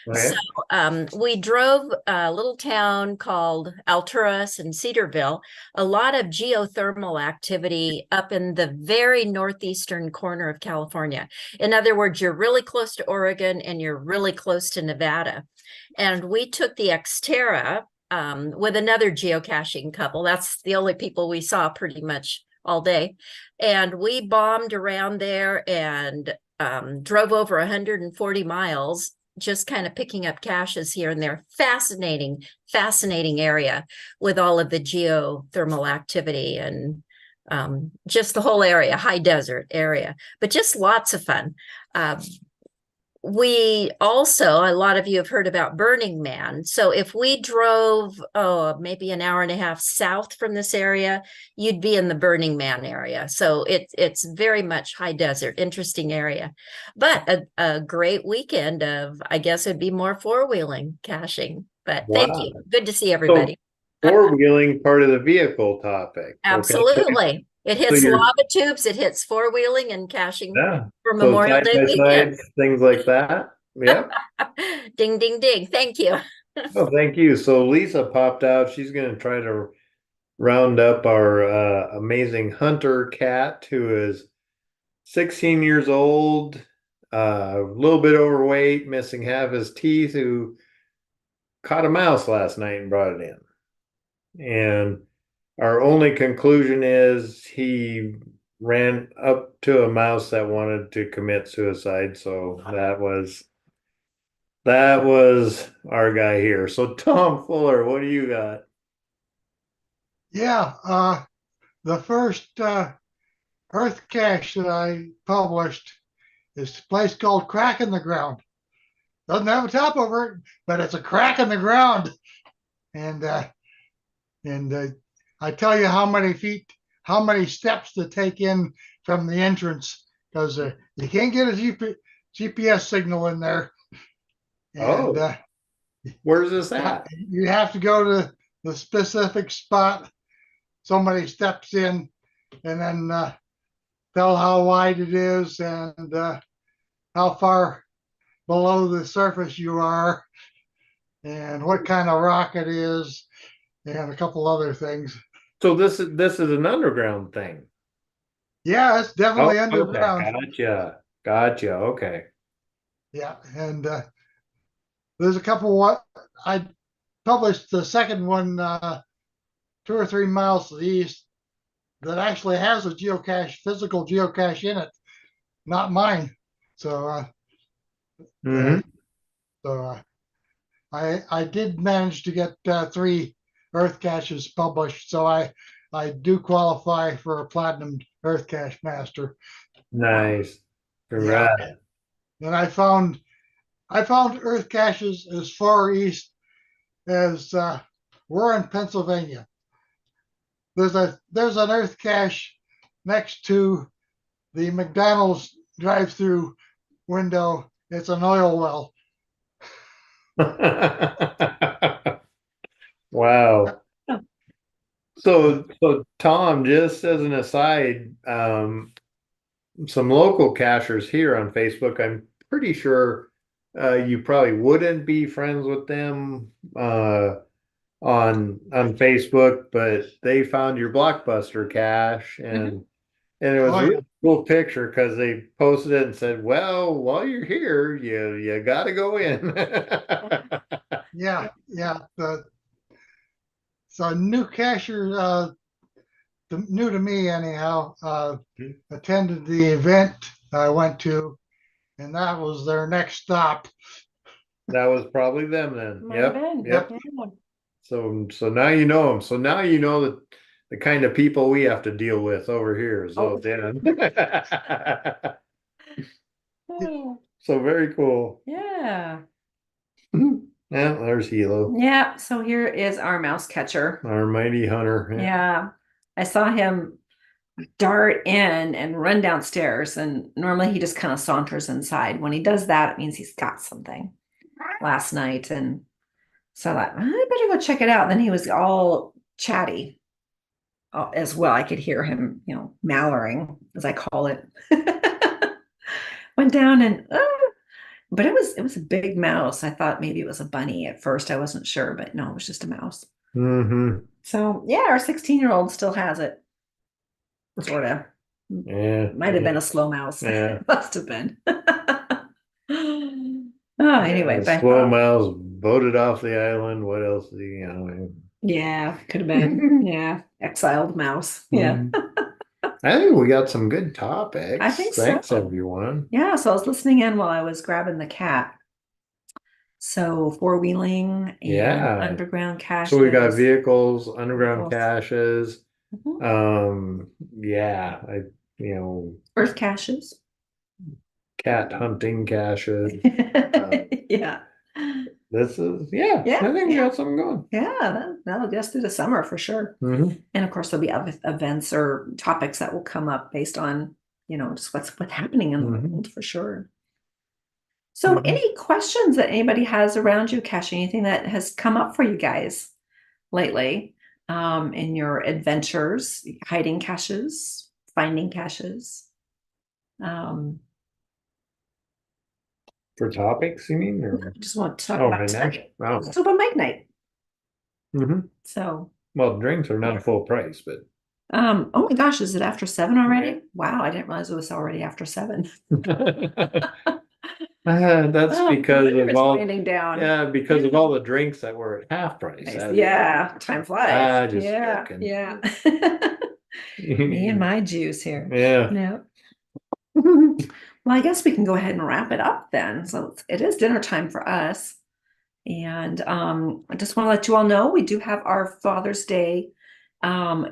Okay. So we drove a little town called Alturas and Cedarville, a lot of geothermal activity up in the very northeastern corner of California. In other words, you're really close to Oregon and you're really close to Nevada. And we took the Xterra with another geocaching couple. That's the only people we saw pretty much all day. And we bombed around there and drove over 140 miles, just kind of picking up caches here and there. Fascinating area with all of the geothermal activity and just the whole area, high desert area, but just lots of fun. We also, a lot of you have heard about Burning Man. So if we drove, maybe an hour and a half south from this area, you'd be in the Burning Man area. So it's very much high desert, interesting area, but a great weekend of, I guess it'd be more four-wheeling caching, but thank you. Good to see everybody. Four-wheeling part of the vehicle topic. Absolutely. It hits lava tubes, it hits four-wheeling and caching for Memorial Day weekend. Things like that. Yep. Ding, ding, ding. Thank you. Oh, thank you. So Lisa popped out. She's going to try to round up our amazing hunter cat who is 16 years old, a little bit overweight, missing half his teeth, who caught a mouse last night and brought it in. And our only conclusion is he ran up to a mouse that wanted to commit suicide. So that was our guy here. So Tom Fuller, what do you got? Yeah, the first Earth cache that I published is a place called Crack in the Ground. Doesn't have a top over it, but it's a crack in the ground. And I tell you how many steps to take in from the entrance, because you can't get a GPS signal in there. And where's this at? You have to go to the specific spot. Somebody steps in and then tell how wide it is and how far below the surface you are and what kind of rock it is and a couple other things. So this is an underground thing. Yeah, it's definitely underground. Gotcha. Okay. Yeah, and there's a couple. What I published the second one 2 or 3 miles to the east that actually has a physical geocache in it, not mine. So So I did manage to get 3 Earth caches published, so I do qualify for a platinum Earth cache master. Nice. Congrats. And I found Earth caches as far east as Warren, Pennsylvania. There's an Earth cache next to the McDonald's drive-through window. It's an oil well. Wow. So Tom, just as an aside, some local cachers here on Facebook, I'm pretty sure you probably wouldn't be friends with them on Facebook, but they found your Blockbuster cache and it was Oh, a yeah. really cool picture because they posted it and said, "Well, while you're here, you got to go in." Yeah. So new cashier, new to me anyhow, attended the event I went to, and that was their next stop. That was probably them then. Might have been. Yep. Yeah. So now you know them. So now you know the kind of people we have to deal with over here. So Dan. Oh, So very cool. Yeah. Yeah, there's Hilo, Yeah. So here is our mouse catcher. our mighty hunter. Yeah. I saw him dart in and run downstairs, and normally he just kind of saunters inside. When he does that, it means he's got something last night. And so I thought, I better go check it out. Then he was all chatty as well. I could hear him, mallering, as I call it. Went down and but it was a big mouse. I thought maybe it was a bunny at first. I wasn't sure, but no, it was just a mouse. Mm-hmm. So yeah, our 16-year-old still has it. Sort of. Yeah. Might have been a slow mouse. Yeah. Must have been. Oh, anyway, but Slow mouse voted off the island. What else do you know? yeah, could have been. Yeah, exiled mouse. Yeah. I think we got some good topics. I think so. Thanks, everyone. Yeah, so I was listening in while I was grabbing the cat. So four-wheeling and Yeah. underground caches. So we got vehicles, underground Vehicles. caches. Mhm. Yeah, Earth caches. cat hunting caches. Yeah. This is Yeah, I think we got something going. Yeah, that'll get us through the summer for sure. Mhm. And of course, there'll be other events or topics that will come up based on, just what's happening in the Mhm. world for sure. So, any questions that anybody has around you, caching, anything that has come up for you guys lately in your adventures, hiding caches, finding caches? For topics, you mean? Or? Just want to talk Oh, about right now? tonight. Oh. It's open mic night. Mhm. So, Well, drinks are not full price, but oh my gosh, is it after 7 already? Wow, I didn't realize it was already after 7. that's Oh, because the year of is all winding down. because of all the drinks that were at half price. Yeah, time flies. Just Yeah, joking. yeah. Me and my juice here. Yeah. Yeah. Well, I guess we can go ahead and wrap it up then. So it is dinner time for us. And I just want to let you all know we do have our Father's Day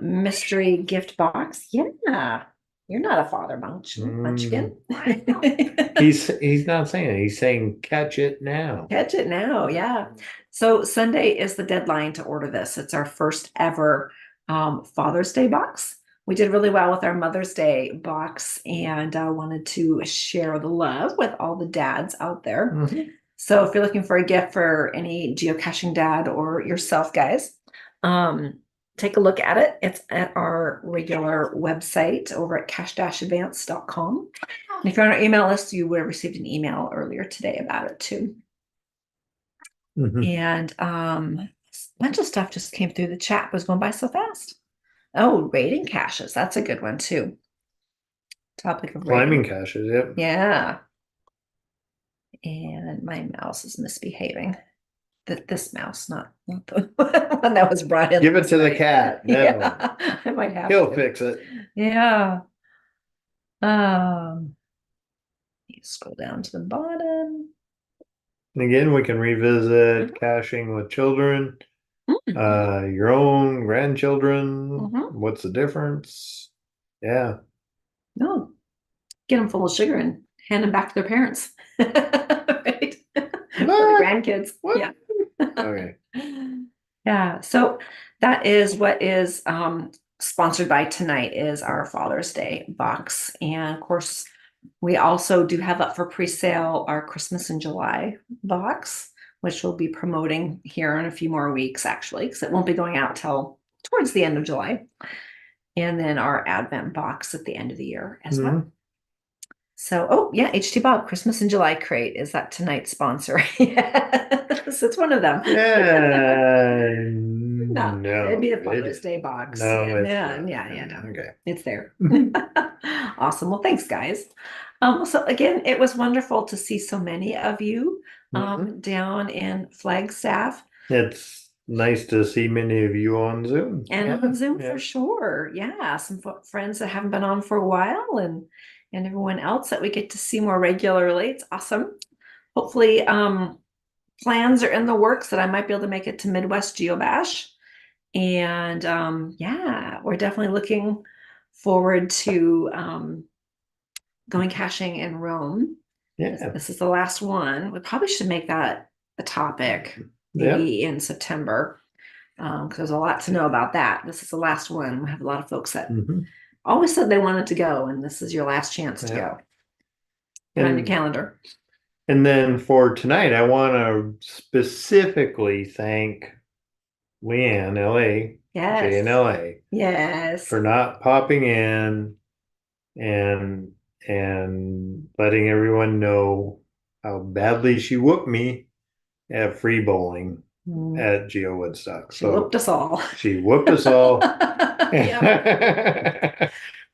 mystery gift box. Yeah. You're not a father munchkin. He's not saying it. He's saying catch it now. Catch it now, yeah. So Sunday is the deadline to order this. It's our first ever Father's Day box. We did really well with our Mother's Day box, and I wanted to share the love with all the dads out there. Mhm. So if you're looking for a gift for any geocaching dad or yourself, guys, take a look at it. It's at our regular website over at cache-advance.com. And if you're on our email list, you would have received an email earlier today about it too. Mhm. And a bunch of stuff just came through the chat. It was going by so fast. Oh, raiding caches. That's a good one too. Topic of Climbing raiding. caches, yep. Yeah. And my mouse is misbehaving. This mouse, not the one that was brought in. Give it last to the night. cat. No. Yeah, I might have He'll to. fix it. Yeah. You scroll down to the bottom. And again, we can revisit Mhm. caching with children, Mhm. your own grandchildren. Mhm. What's the difference? Yeah. No, get them full of sugar and hand them back to their parents. Right? For the What? grandkids. What? Yeah. Okay. Yeah. So that is what is sponsored by tonight is our Father's Day box. And of course, we also do have up for pre-sale our Christmas in July box, which we'll be promoting here in a few more weeks, actually, because it won't be going out till towards the end of July. And then our Advent box at the end of the year as well. Mhm. So, oh yeah, HT Bob, Christmas in July crate is that tonight's sponsor. Yes, it's one of them. Yeah. No, No, it'd be a it Father's is. Day box. No, Yeah, it's yeah, not. yeah, no, Okay. it's there. Awesome. Well, thanks, guys. So again, it was wonderful to see so many of you Mhm. down in Flagstaff It's nice to see many of you on Zoom. and Yeah, on Zoom yeah. for sure. Yeah, some friends that haven't been on for a while, and everyone else that we get to see more regularly. It's awesome. Hopefully, plans are in the works that I might be able to make it to Midwest Geobash. And yeah, we're definitely looking forward to going caching in Rome. Yeah. This is the last one. We probably should make that a topic Yeah. maybe in September because there's a lot to know about that. This is the last one. We have a lot of folks that Mhm. always said they wanted to go, and this is your last chance to Yeah. go. Put on your And calendar. and then for tonight, I want to specifically thank Leanne, LA, J and Yes. LA, Yes. for not popping in and letting everyone know how badly she whooped me at free bowling Mm. at Geo Woodstock. She whooped us all. She whooped us all. Yep.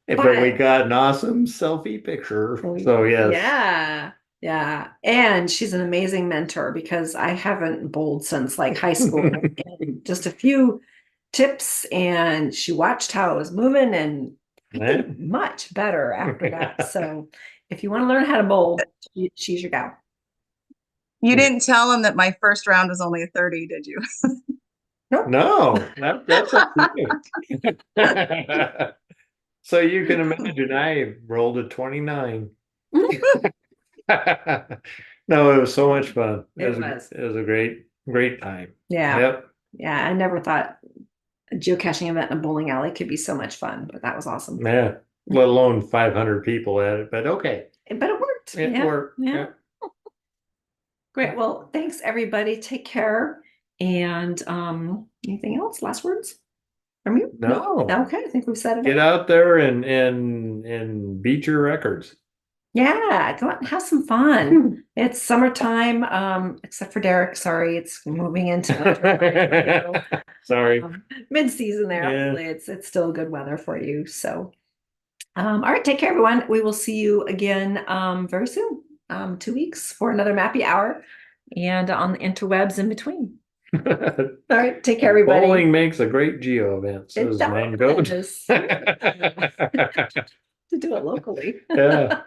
But we But- got an awesome selfie picture. So yes. Yeah. Yeah. And she's an amazing mentor because I haven't bowled since like high school. And just a few tips and she watched how I was moving and Yeah. much better after that. So if you want to learn how to bowl, she's your gal. You didn't tell him that my first round was only a 30, did you? No, that's okay. So you can imagine I rolled a 29. No, it was so much fun. It was. It was a great time. Yeah. Yep. Yeah. I never thought a geocaching event in a bowling alley could be so much fun, but that was awesome. Yeah. Let alone 500 people at it, but okay. But it worked. It Yeah. worked. Yeah. Yeah. Great. Well, thanks everybody. Take care. And anything else? Last words from you? No. Okay, I think we've said it. Get out there and beat your records. Yeah, go out and have some fun. It's summertime, except for Derek. Sorry, it's moving into winter. Sorry. Mid-season there. Yeah. Hopefully it's still good weather for you. So all right, take care, everyone. We will see you again very soon. 2 weeks for another Mappy hour and on the interwebs in between. All right, take care, everybody. Bowling makes a great geo event, says It one goat. does. To do it locally. Yeah.